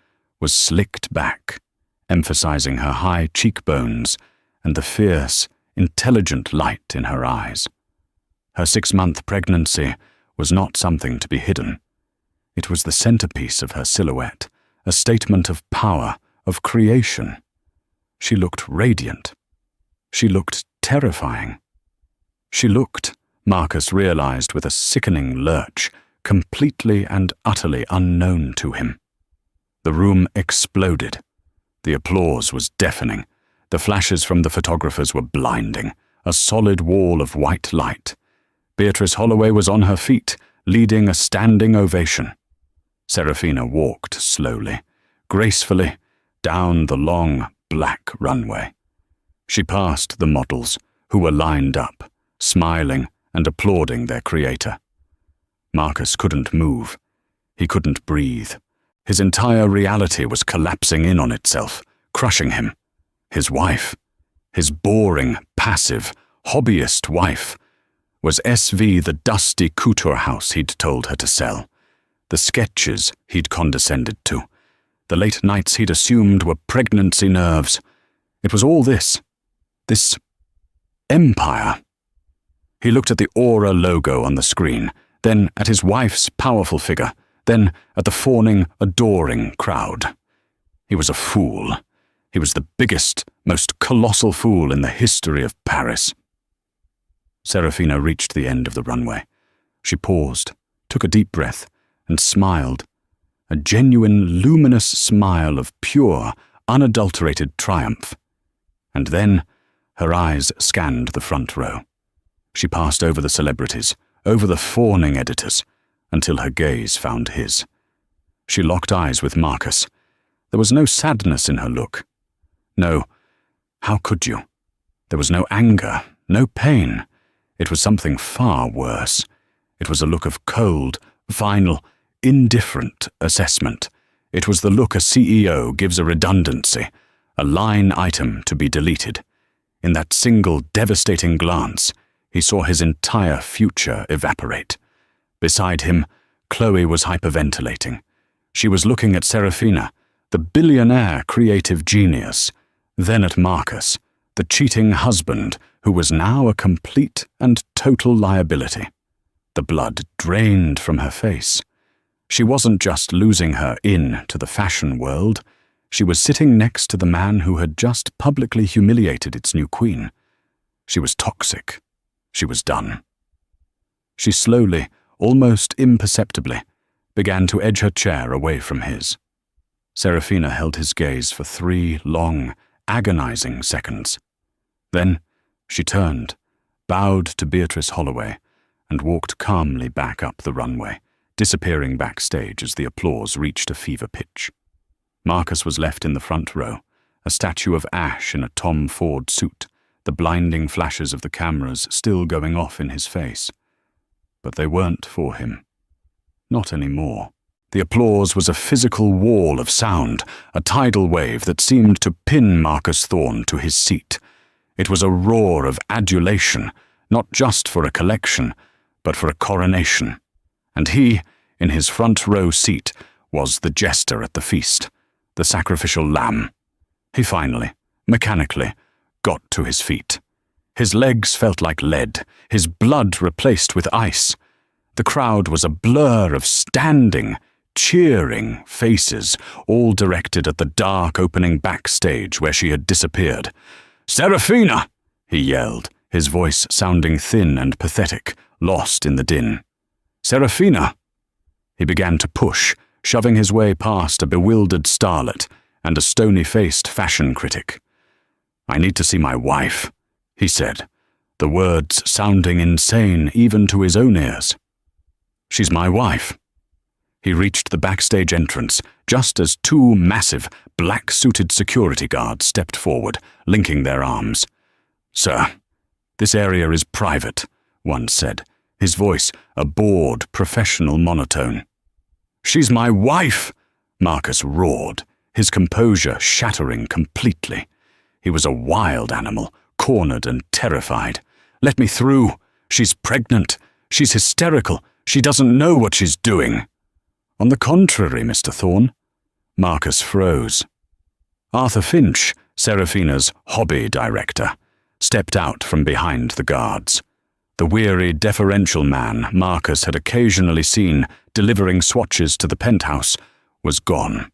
was slicked back, emphasizing her high cheekbones and the fierce, intelligent light in her eyes. Her 6-month pregnancy was not something to be hidden. It was the centerpiece of her silhouette, a statement of power, of creation. She looked radiant. She looked terrifying. She looked, Marcus realized with a sickening lurch, completely and utterly unknown to him. The room exploded. The applause was deafening. The flashes from the photographers were blinding, a solid wall of white light. Beatrice Holloway was on her feet, leading a standing ovation. Serafina walked slowly, gracefully, down the long, black runway. She passed the models, who were lined up, smiling and applauding their creator. Marcus couldn't move. He couldn't breathe. His entire reality was collapsing in on itself, crushing him. His wife, his boring, passive, hobbyist wife, was SV the dusty couture house he'd told her to sell, the sketches he'd condescended to, the late nights he'd assumed were pregnancy nerves. It was all this empire. He looked at the Aura logo on the screen, then at his wife's powerful figure, then at the fawning, adoring crowd. He was a fool. He was the biggest, most colossal fool in the history of Paris. Serafina reached the end of the runway. She paused, took a deep breath, and smiled. A genuine, luminous smile of pure, unadulterated triumph. And then her eyes scanned the front row. She passed over the celebrities, over the fawning editors, until her gaze found his. She locked eyes with Marcus. There was no sadness in her look. No, how could you? There was no anger, no pain. It was something far worse. It was a look of cold, final, indifferent assessment. It was the look a CEO gives a redundancy, a line item to be deleted. In that single devastating glance, he saw his entire future evaporate. Beside him, Chloe was hyperventilating. She was looking at Serafina, the billionaire creative genius, then at Marcus, the cheating husband who was now a complete and total liability. The blood drained from her face. She wasn't just losing her in to the fashion world. She was sitting next to the man who had just publicly humiliated its new queen. She was toxic. She was done. She slowly, almost imperceptibly, began to edge her chair away from his. Serafina held his gaze for 3 long, agonizing seconds. Then she turned, bowed to Beatrice Holloway, and walked calmly back up the runway, disappearing backstage as the applause reached a fever pitch. Marcus was left in the front row, a statue of ash in a Tom Ford suit, the blinding flashes of the cameras still going off in his face. But they weren't for him. Not anymore. The applause was a physical wall of sound, a tidal wave that seemed to pin Marcus Thorne to his seat. It was a roar of adulation, not just for a collection, but for a coronation. And he, in his front row seat, was the jester at the feast, the sacrificial lamb. He finally, mechanically, got to his feet. His legs felt like lead, his blood replaced with ice. The crowd was a blur of standing, cheering faces, all directed at the dark opening backstage where she had disappeared. "Serafina!" he yelled, his voice sounding thin and pathetic, lost in the din. "Serafina!" He began to push, shoving his way past a bewildered starlet and a stony-faced fashion critic. "I need to see my wife," he said, the words sounding insane even to his own ears. "She's my wife." He reached the backstage entrance just as 2 massive, black-suited security guards stepped forward, linking their arms. "Sir, this area is private," one said, his voice a bored, professional monotone. "She's my wife!" Marcus roared, his composure shattering completely. He was a wild animal, cornered and terrified. "Let me through. She's pregnant. She's hysterical. She doesn't know what she's doing." "On the contrary, Mr. Thorne." Marcus froze. Arthur Finch, Serafina's hobby director, stepped out from behind the guards. The weary, deferential man Marcus had occasionally seen delivering swatches to the penthouse was gone.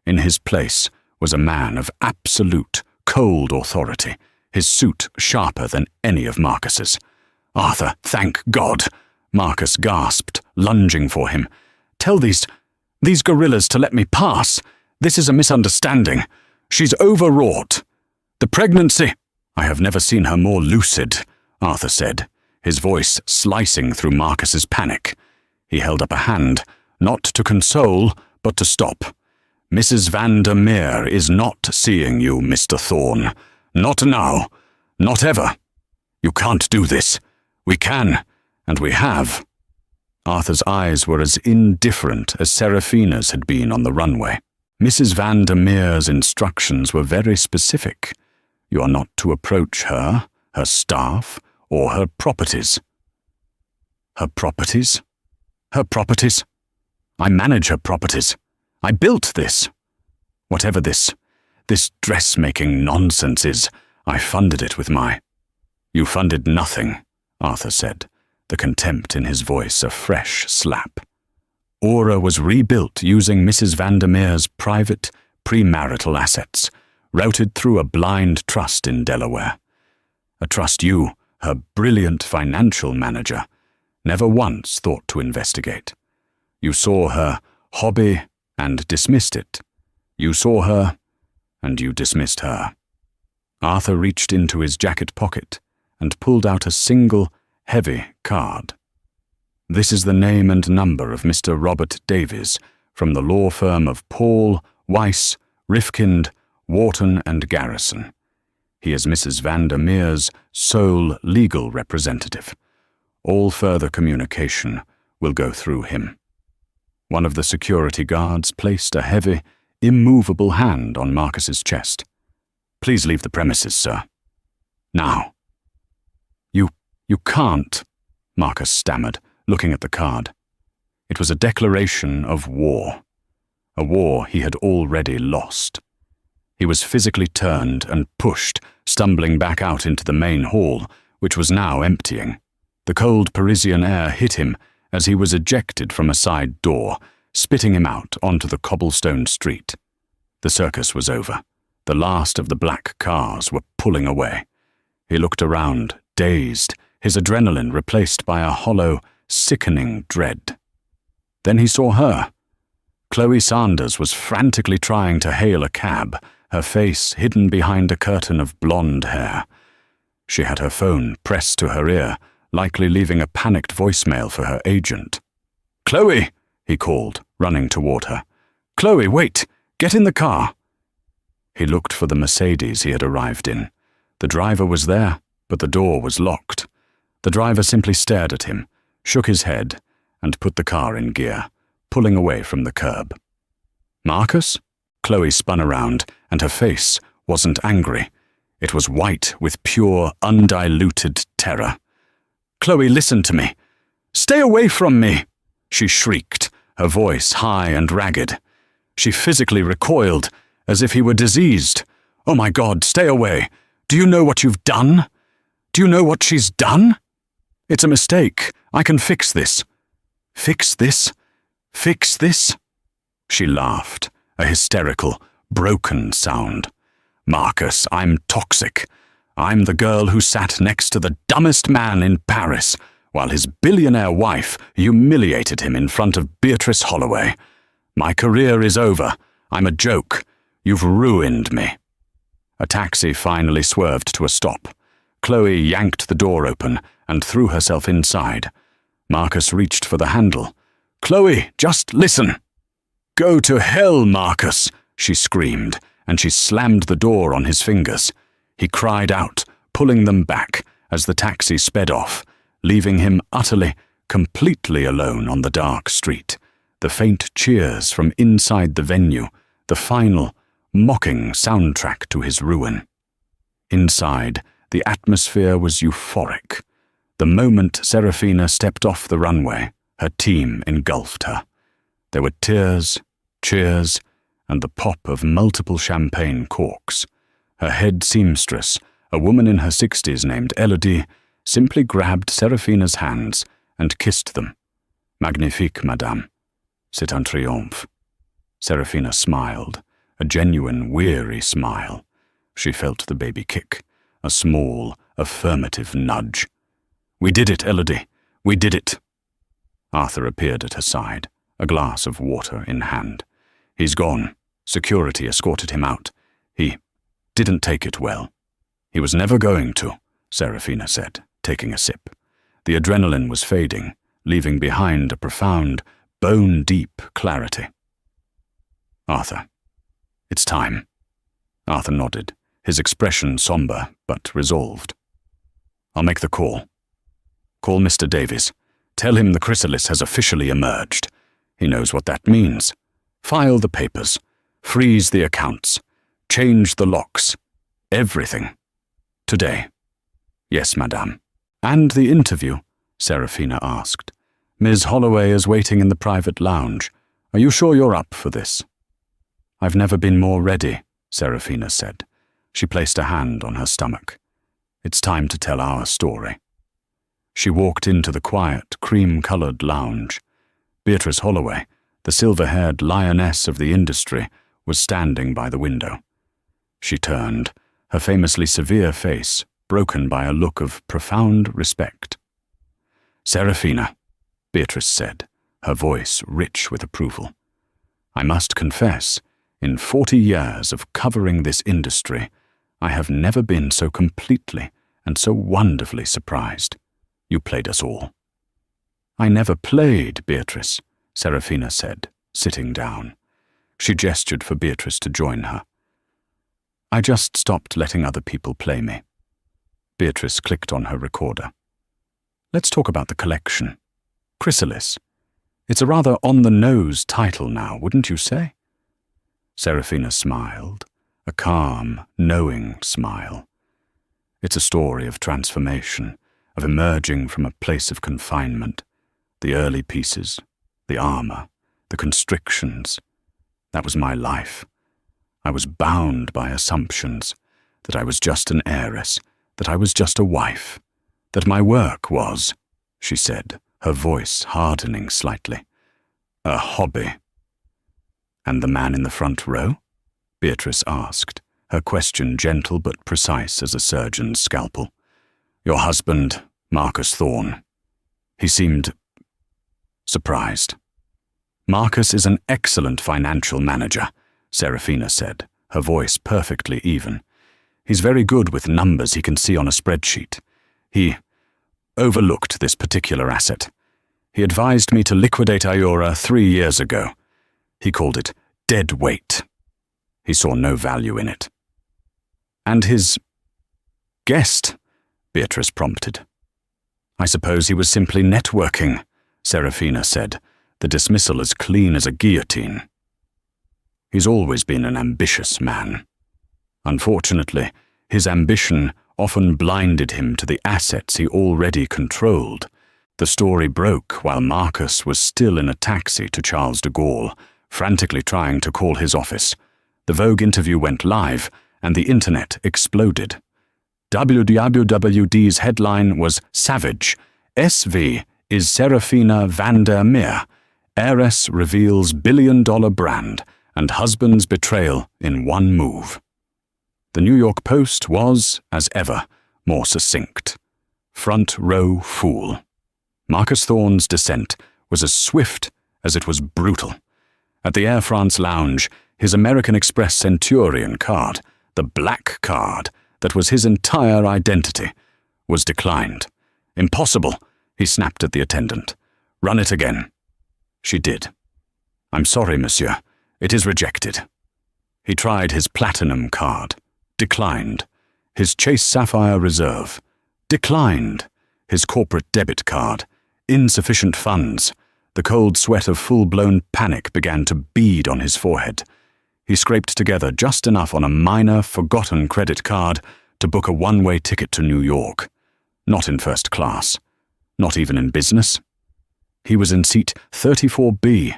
In his place was a man of absolute, cold authority, his suit sharper than any of Marcus's. "Arthur, thank God!" Marcus gasped, lunging for him. "Tell these gorillas to let me pass. This is a misunderstanding. She's overwrought. The pregnancy—" "I have never seen her more lucid," Arthur said, his voice slicing through Marcus's panic. He held up a hand, not to console, but to stop. "Mrs. Van der Meer is not seeing you, Mr. Thorne. Not now. Not ever. You can't do this. We can, and we have." Arthur's eyes were as indifferent as Serafina's had been on the runway. Mrs. Van der Meer's instructions were very specific. You are not to approach her, her staff, or her properties. Her properties? Her properties? I manage her properties. I built this. Whatever this dressmaking nonsense is, I funded it with my... You funded nothing, Arthur said, the contempt in his voice a fresh slap. Aura was rebuilt using Mrs. Vandermeer's private, premarital assets, routed through a blind trust in Delaware. A trust you, her brilliant financial manager, never once thought to investigate. You saw her hobby and dismissed it. You saw her, and you dismissed her. Arthur reached into his jacket pocket and pulled out a single, heavy card. This is the name and number of Mr. Robert Davies from the law firm of Paul, Weiss, Rifkind, Wharton and Garrison. He is Mrs. Vandermeer's sole legal representative. All further communication will go through him. One of the security guards placed a heavy, immovable hand on Marcus's chest. Please leave the premises, sir. Now. You can't, Marcus stammered, looking at the card. It was a declaration of war. A war he had already lost. He was physically turned and pushed, stumbling back out into the main hall, which was now emptying. The cold Parisian air hit him as he was ejected from a side door, spitting him out onto the cobblestone street. The circus was over. The last of the black cars were pulling away. He looked around, dazed, his adrenaline replaced by a hollow, sickening dread. Then he saw her. Chloe Sanders was frantically trying to hail a cab, her face hidden behind a curtain of blonde hair. She had her phone pressed to her ear, likely leaving a panicked voicemail for her agent. "Chloe!" he called, running toward her. "Chloe, wait! Get in the car!" He looked for the Mercedes he had arrived in. The driver was there, but the door was locked. The driver simply stared at him, shook his head, and put the car in gear, pulling away from the curb. "Marcus?" Chloe spun around, and her face wasn't angry. It was white with pure, undiluted terror. "Chloe, listen to me. Stay away from me!" she shrieked, her voice high and ragged. She physically recoiled, as if he were diseased. "Oh my God, stay away! Do you know what you've done? Do you know what she's done? It's a mistake. I can fix this." "Fix this? Fix this?" She laughed, a hysterical, broken sound. "Marcus, I'm toxic. I'm the girl who sat next to the dumbest man in Paris, while his billionaire wife humiliated him in front of Beatrice Holloway. My career is over. I'm a joke. You've ruined me." A taxi finally swerved to a stop. Chloe yanked the door open and threw herself inside. Marcus reached for the handle. "Chloe, just listen." "Go to hell, Marcus," she screamed, and she slammed the door on his fingers. He cried out, pulling them back as the taxi sped off, leaving him utterly, completely alone on the dark street. The faint cheers from inside the venue, the final, mocking soundtrack to his ruin. Inside, the atmosphere was euphoric. The moment Serafina stepped off the runway, her team engulfed her. There were tears, cheers, and the pop of multiple champagne corks. Her head seamstress, a woman in her 60s named Elodie, simply grabbed Serafina's hands and kissed them. "Magnifique, madame. C'est un triomphe." Serafina smiled, a genuine, weary smile. She felt the baby kick, a small, affirmative nudge. "We did it, Elodie. We did it." Arthur appeared at her side, a glass of water in hand. "He's gone." Security escorted him out. "He didn't take it well." "He was never going to," Serafina said, taking a sip. The adrenaline was fading, leaving behind a profound, bone-deep clarity. "Arthur, it's time." Arthur nodded, his expression somber but resolved. "I'll make the call. Call Mr. Davies. Tell him the chrysalis has officially emerged. He knows what that means. File the papers. Freeze the accounts. Change the locks. Everything. Today." "Yes, madame." "And the interview. Serafina asked. "Ms. Holloway is waiting in the private lounge. Are you sure you're up for this?" "I've never been more ready," Serafina said. She placed a hand on her stomach. "It's time to tell our story." She walked into the quiet, cream-colored lounge. Beatrice Holloway, the silver-haired lioness of the industry, was standing by the window. She turned, her famously severe face broken by a look of profound respect. "Serafina," Beatrice said, her voice rich with approval. "I must confess, in 40 years of covering this industry, I have never been so completely and so wonderfully surprised. You played us all." "I never played, Beatrice," Serafina said, sitting down. She gestured for Beatrice to join her. "I just stopped letting other people play me." Beatrice clicked on her recorder. "Let's talk about the collection. Chrysalis. It's a rather on-the-nose title now, wouldn't you say?" Serafina smiled, a calm, knowing smile. "It's a story of transformation, of emerging from a place of confinement. The early pieces, the armor, the constrictions. That was my life. I was bound by assumptions, that I was just an heiress, that I was just a wife, that my work was," she said, her voice hardening slightly, "a hobby." "And the man in the front row?" Beatrice asked, her question gentle but precise as a surgeon's scalpel. "Your husband, Marcus Thorne." He seemed surprised. "Marcus is an excellent financial manager," Serafina said, her voice perfectly even. "He's very good with numbers he can see on a spreadsheet. He overlooked this particular asset. He advised me to liquidate Iora 3 years ago. He called it dead weight. He saw no value in it." "And his guest?" Beatrice prompted. "I suppose he was simply networking," Serafina said, the dismissal as clean as a guillotine. "He's always been an ambitious man. Unfortunately, his ambition often blinded him to the assets he already controlled. The story broke while Marcus was still in a taxi to Charles de Gaulle, frantically trying to call his office. The Vogue interview went live, and the internet exploded. WWWD's headline was "Savage. SV is Serafina van der Meer. Heiress reveals billion-dollar brand and husband's betrayal in one move." The New York Post was, as ever, more succinct. "Front row fool." Marcus Thorne's descent was as swift as it was brutal. At the Air France lounge, his American Express Centurion card, the black card that was his entire identity, was declined. "Impossible," he snapped at the attendant. "Run it again." She did. "I'm sorry, monsieur. It is rejected." He tried his platinum card. Declined. His Chase Sapphire Reserve. Declined. His corporate debit card. Insufficient funds. The cold sweat of full-blown panic began to bead on his forehead. He scraped together just enough on a minor, forgotten credit card to book a one-way ticket to New York. Not in first class. Not even in business. He was in seat 34B,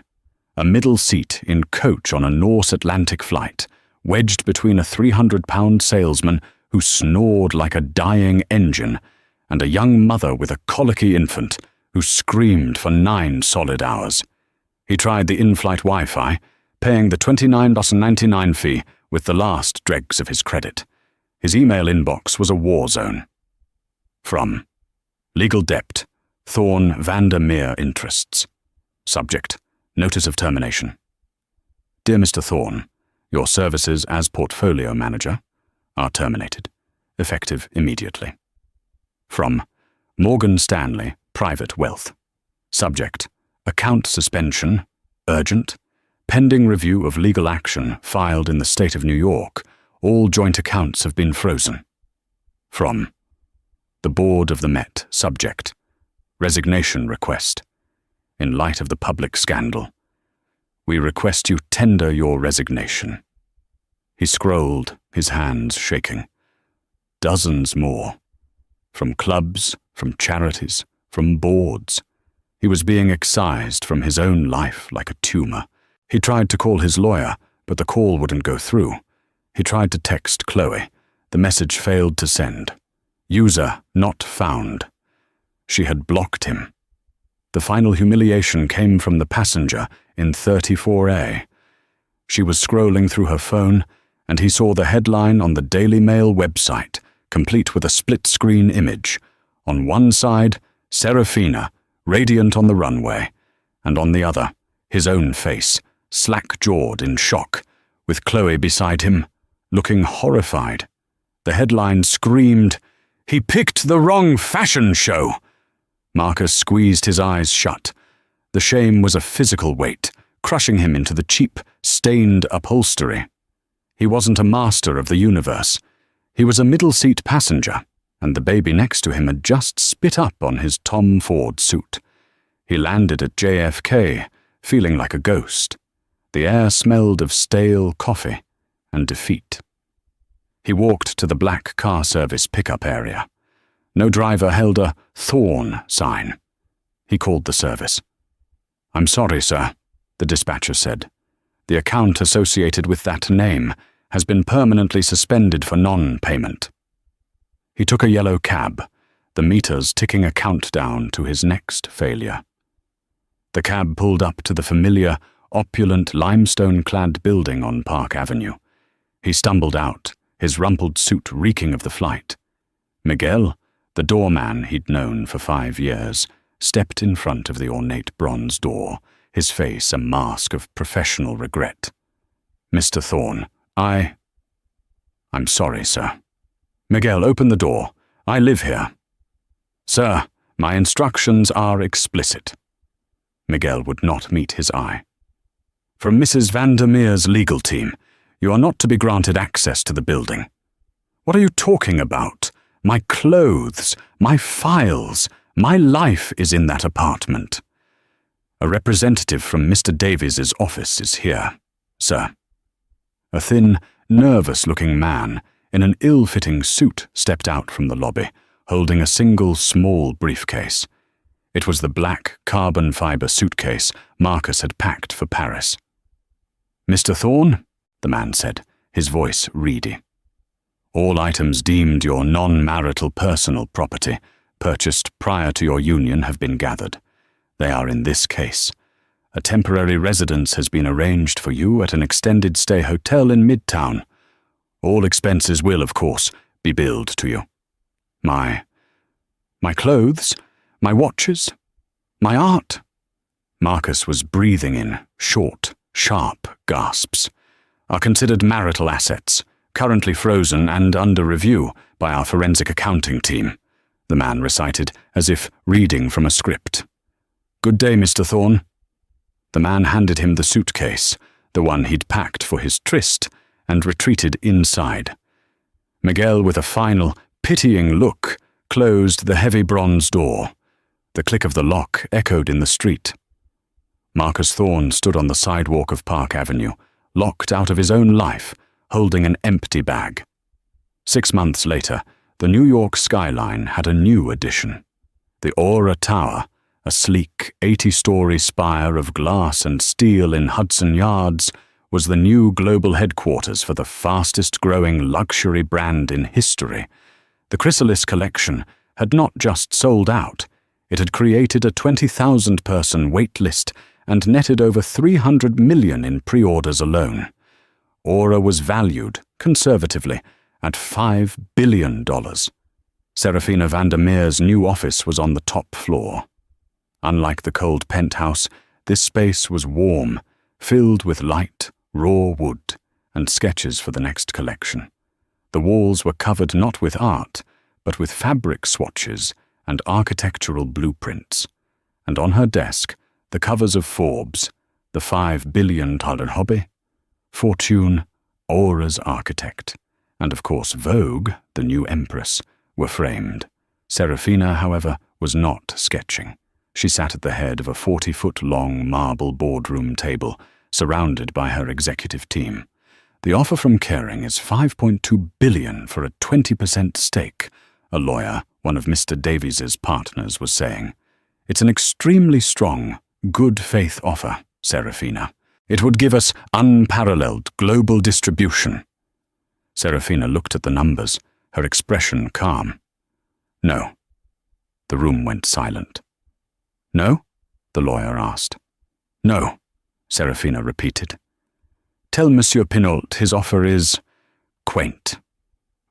a middle seat in coach on a Norse Atlantic flight, wedged between a 300-pound salesman who snored like a dying engine and a young mother with a colicky infant who screamed for 9 solid hours. He tried the in-flight Wi-Fi, paying the $29.99 fee with the last dregs of his credit. His email inbox was a war zone. From Legal Debt, Thorne van der Meer Interests. Subject, Notice of Termination. Dear Mr. Thorne, your services as portfolio manager are terminated, effective immediately. From Morgan Stanley, Private Wealth. Subject, Account suspension, urgent, pending review of legal action filed in the state of New York. All joint accounts have been frozen. From the Board of the Met. Subject, Resignation request. In light of the public scandal, we request you tender your resignation. He scrolled, his hands shaking. Dozens more. From clubs, from charities, from boards. He was being excised from his own life like a tumor. He tried to call his lawyer, but the call wouldn't go through. He tried to text Chloe. The message failed to send. User not found. She had blocked him. The final humiliation came from the passenger in 34A. She was scrolling through her phone, and he saw the headline on the Daily Mail website, complete with a split-screen image. On one side, Serafina, radiant on the runway, and on the other, his own face, slack-jawed in shock, with Chloe beside him, looking horrified. The headline screamed, "He picked the wrong fashion show!" Marcus squeezed his eyes shut. The shame was a physical weight, crushing him into the cheap, stained upholstery. He wasn't a master of the universe. He was a middle-seat passenger, and the baby next to him had just spit up on his Tom Ford suit. He landed at JFK, feeling like a ghost. The air smelled of stale coffee and defeat. He walked to the black car service pickup area. No driver held a Thorn sign. He called the service. "I'm sorry, sir," the dispatcher said. "The account associated with that name has been permanently suspended for non-payment." He took a yellow cab, the meters ticking a countdown to his next failure. The cab pulled up to the familiar, opulent, limestone-clad building on Park Avenue. He stumbled out, his rumpled suit reeking of the flight. Miguel, the doorman he'd known for 5 years, stepped in front of the ornate bronze door, his face a mask of professional regret. "Mr. Thorne, I'm sorry, sir." "Miguel, open the door. I live here." "Sir, my instructions are explicit." Miguel would not meet his eye. "From Mrs. Vandermeer's legal team, you are not to be granted access to the building." "What are you talking about? My clothes, my files, my life is in that apartment." "A representative from Mr. Davies's office is here, sir." A thin, nervous-looking man in an ill-fitting suit stepped out from the lobby, holding a single small briefcase. It was the black carbon fiber suitcase Marcus had packed for Paris. "Mr. Thorne," the man said, his voice reedy. "All items deemed your non-marital personal property, purchased prior to your union, have been gathered. They are in this case. A temporary residence has been arranged for you at an extended-stay hotel in Midtown. All expenses will, of course, be billed to you. My clothes, my watches, my art." Marcus was breathing in short, sharp gasps. "Are considered marital assets, currently frozen and under review by our forensic accounting team," the man recited, as if reading from a script. "Good day, Mr. Thorne." The man handed him the suitcase, the one he'd packed for his tryst, and retreated inside. Miguel, with a final, pitying look, closed the heavy bronze door. The click of the lock echoed in the street. Marcus Thorne stood on the sidewalk of Park Avenue, locked out of his own life, holding an empty bag. 6 months later, the New York skyline had a new addition. The Aura Tower, a sleek 80-story spire of glass and steel in Hudson Yards, was the new global headquarters for the fastest-growing luxury brand in history. The Chrysalis collection had not just sold out, it had created a 20,000-person wait list and netted over $300 million in pre-orders alone. Aura was valued, conservatively, at $5 billion. Serafina Vandermeer's new office was on the top floor. Unlike the cold penthouse, this space was warm, filled with light, raw wood, and sketches for the next collection. The walls were covered not with art, but with fabric swatches and architectural blueprints. And on her desk, the covers of Forbes, the $5 billion hobby, Fortune, Aura's architect, and of course Vogue, the new empress, were framed. Serafina, however, was not sketching. She sat at the head of a 40-foot-long marble boardroom table, surrounded by her executive team. "The offer from Kering is $5.2 billion for a 20% stake," a lawyer, one of Mr. Davies's partners, was saying. It's an extremely strong, good faith offer, Serafina. It would give us unparalleled global distribution. Serafina looked at the numbers, her expression calm. No. The room went silent. No? The lawyer asked. No, Serafina repeated. Tell Monsieur Pinault his offer is quaint.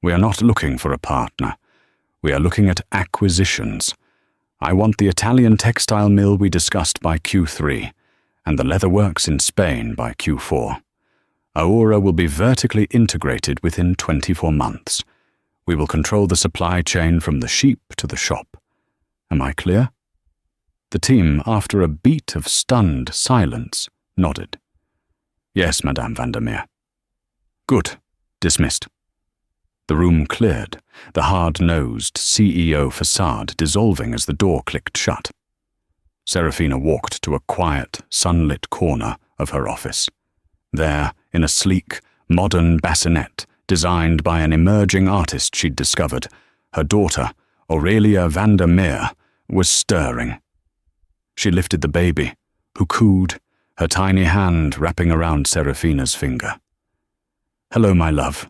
We are not looking for a partner. We are looking at acquisitions. I want the Italian textile mill we discussed by Q3, and the leather works in Spain by Q4. Aura will be vertically integrated within 24 months. We will control the supply chain from the sheep to the shop. Am I clear? The team, after a beat of stunned silence, nodded. Yes, Madame Vandermeer. Good. Dismissed. The room cleared, the hard-nosed CEO facade dissolving as the door clicked shut. Serafina walked to a quiet, sunlit corner of her office. There, in a sleek, modern bassinet designed by an emerging artist she'd discovered, her daughter, Aurelia Vandermeer, was stirring. She lifted the baby, who cooed, her tiny hand wrapping around Serafina's finger. Hello, my love,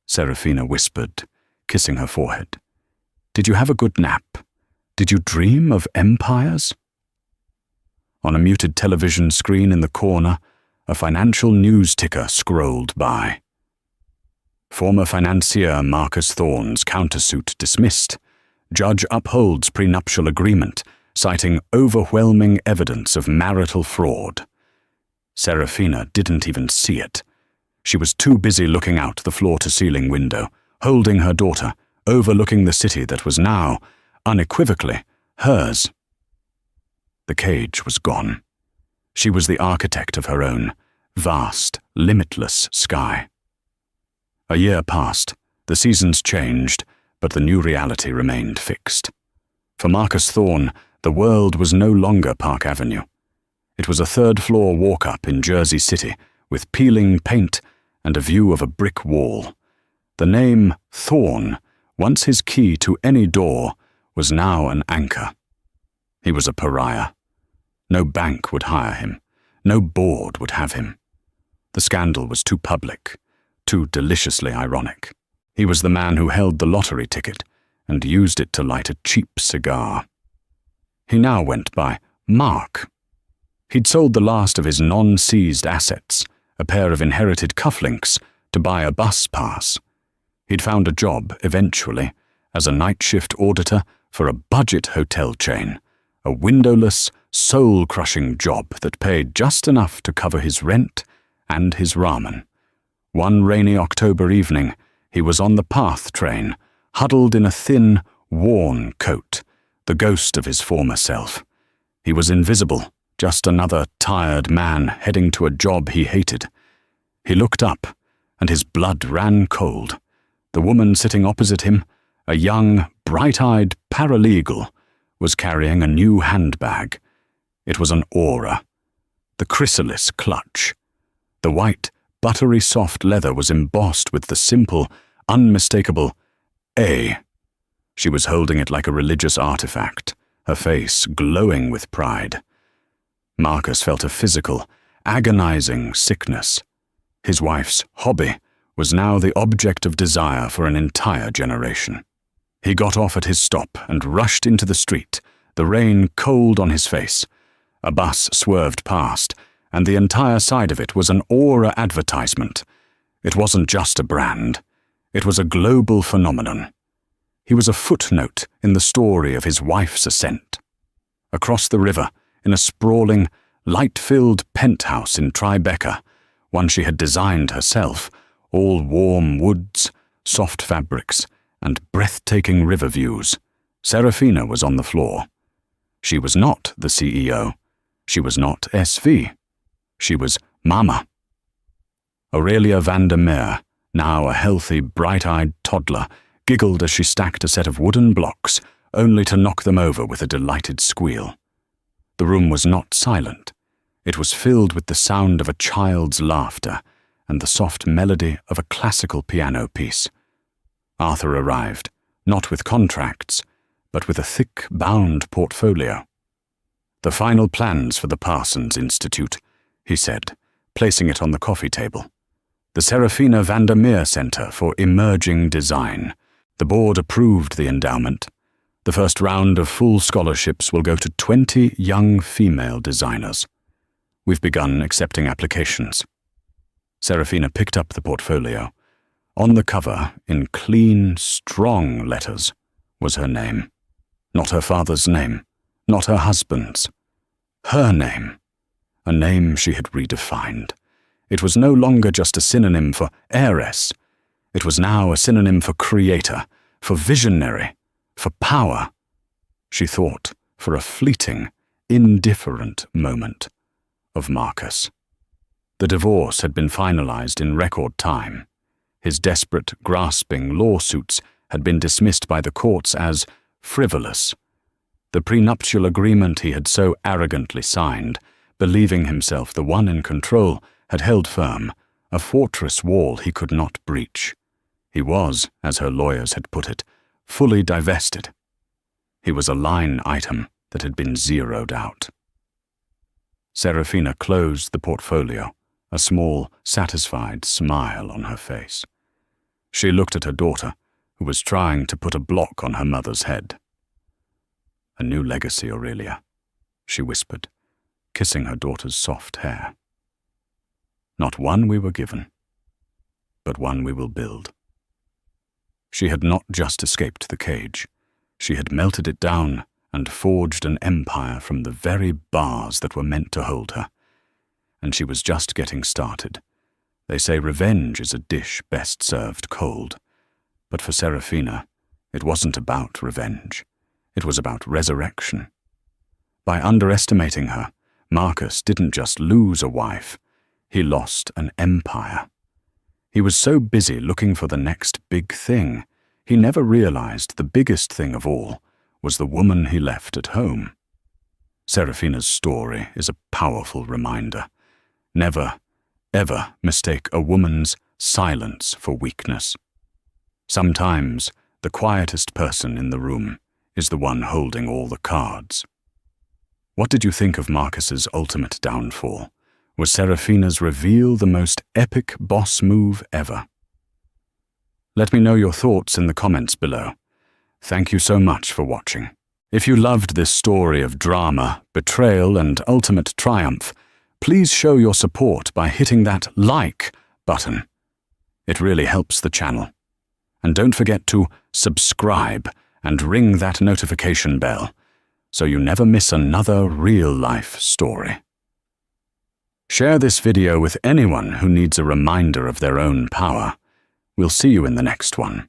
Serafina whispered, kissing her forehead. Did you have a good nap? Did you dream of empires? On a muted television screen in the corner, a financial news ticker scrolled by. Former financier Marcus Thorne's countersuit dismissed. Judge upholds prenuptial agreement, citing overwhelming evidence of marital fraud. Serafina didn't even see it. She was too busy looking out the floor-to-ceiling window, holding her daughter, overlooking the city that was now, unequivocally, hers. The cage was gone. She was the architect of her own, vast, limitless sky. A year passed, the seasons changed, but the new reality remained fixed. For Marcus Thorne, the world was no longer Park Avenue. It was a third-floor walk-up in Jersey City, with peeling paint and a view of a brick wall. The name Thorne, once his key to any door, was now an anchor. He was a pariah. No bank would hire him. No board would have him. The scandal was too public, too deliciously ironic. He was the man who held the lottery ticket and used it to light a cheap cigar. He now went by Mark. He'd sold the last of his non-seized assets, a pair of inherited cufflinks, to buy a bus pass. He'd found a job, eventually, as a night shift auditor for a budget hotel chain, a windowless, soul-crushing job that paid just enough to cover his rent and his ramen. One rainy October evening, he was on the PATH train, huddled in a thin, worn coat, the ghost of his former self. He was invisible, just another tired man heading to a job he hated. He looked up, and his blood ran cold. The woman sitting opposite him, a young, bright-eyed paralegal, was carrying a new handbag. It was an Aura, the chrysalis clutch. The white, buttery soft leather was embossed with the simple, unmistakable A. She was holding it like a religious artifact, her face glowing with pride. Marcus felt a physical, agonizing sickness. His wife's hobby was now the object of desire for an entire generation. He got off at his stop and rushed into the street, the rain cold on his face. A bus swerved past, and the entire side of it was an Aura advertisement. It wasn't just a brand. It was a global phenomenon. He was a footnote in the story of his wife's ascent. Across the river, in a sprawling, light-filled penthouse in Tribeca, one she had designed herself, all warm woods, soft fabrics, and breathtaking river views, Serafina was on the floor. She was not the CEO. She was not SV. She was Mama. Aurelia Vandermeer, now a healthy, bright-eyed toddler, giggled as she stacked a set of wooden blocks, only to knock them over with a delighted squeal. The room was not silent. It was filled with the sound of a child's laughter and the soft melody of a classical piano piece. Arthur arrived, not with contracts, but with a thick, bound portfolio. "The final plans for the Parsons Institute," he said, placing it on the coffee table. "The Serafina Vandermeer Center for Emerging Design. The board approved the endowment. The first round of full scholarships will go to 20 young female designers. We've begun accepting applications." Serafina picked up the portfolio. On the cover, in clean, strong letters, was her name. Not her father's name, not her husband's. Her name. A name she had redefined. It was no longer just a synonym for heiress. It was now a synonym for creator, for visionary, for power. She thought, for a fleeting, indifferent moment, of Marcus. The divorce had been finalized in record time. His desperate, grasping lawsuits had been dismissed by the courts as frivolous. The prenuptial agreement he had so arrogantly signed, believing himself the one in control, had held firm, a fortress wall he could not breach. He was, as her lawyers had put it, fully divested. He was a line item that had been zeroed out. Serafina closed the portfolio, a small, satisfied smile on her face. She looked at her daughter, who was trying to put a block on her mother's head. "A new legacy, Aurelia," she whispered, kissing her daughter's soft hair. "Not one we were given, but one we will build." She had not just escaped the cage. She had melted it down and forged an empire from the very bars that were meant to hold her. And she was just getting started. They say revenge is a dish best served cold. But for Serafina, it wasn't about revenge. It was about resurrection. By underestimating her, Marcus didn't just lose a wife, he lost an empire. He was so busy looking for the next big thing, he never realized the biggest thing of all was the woman he left at home. Serafina's story is a powerful reminder. Never, ever mistake a woman's silence for weakness. Sometimes the quietest person in the room is the one holding all the cards. What did you think of Marcus's ultimate downfall? Was Serafina's reveal the most epic boss move ever? Let me know your thoughts in the comments below. Thank you so much for watching. If you loved this story of drama, betrayal, and ultimate triumph, please show your support by hitting that like button. It really helps the channel. And don't forget to subscribe and ring that notification bell so you never miss another real-life story. Share this video with anyone who needs a reminder of their own power. We'll see you in the next one.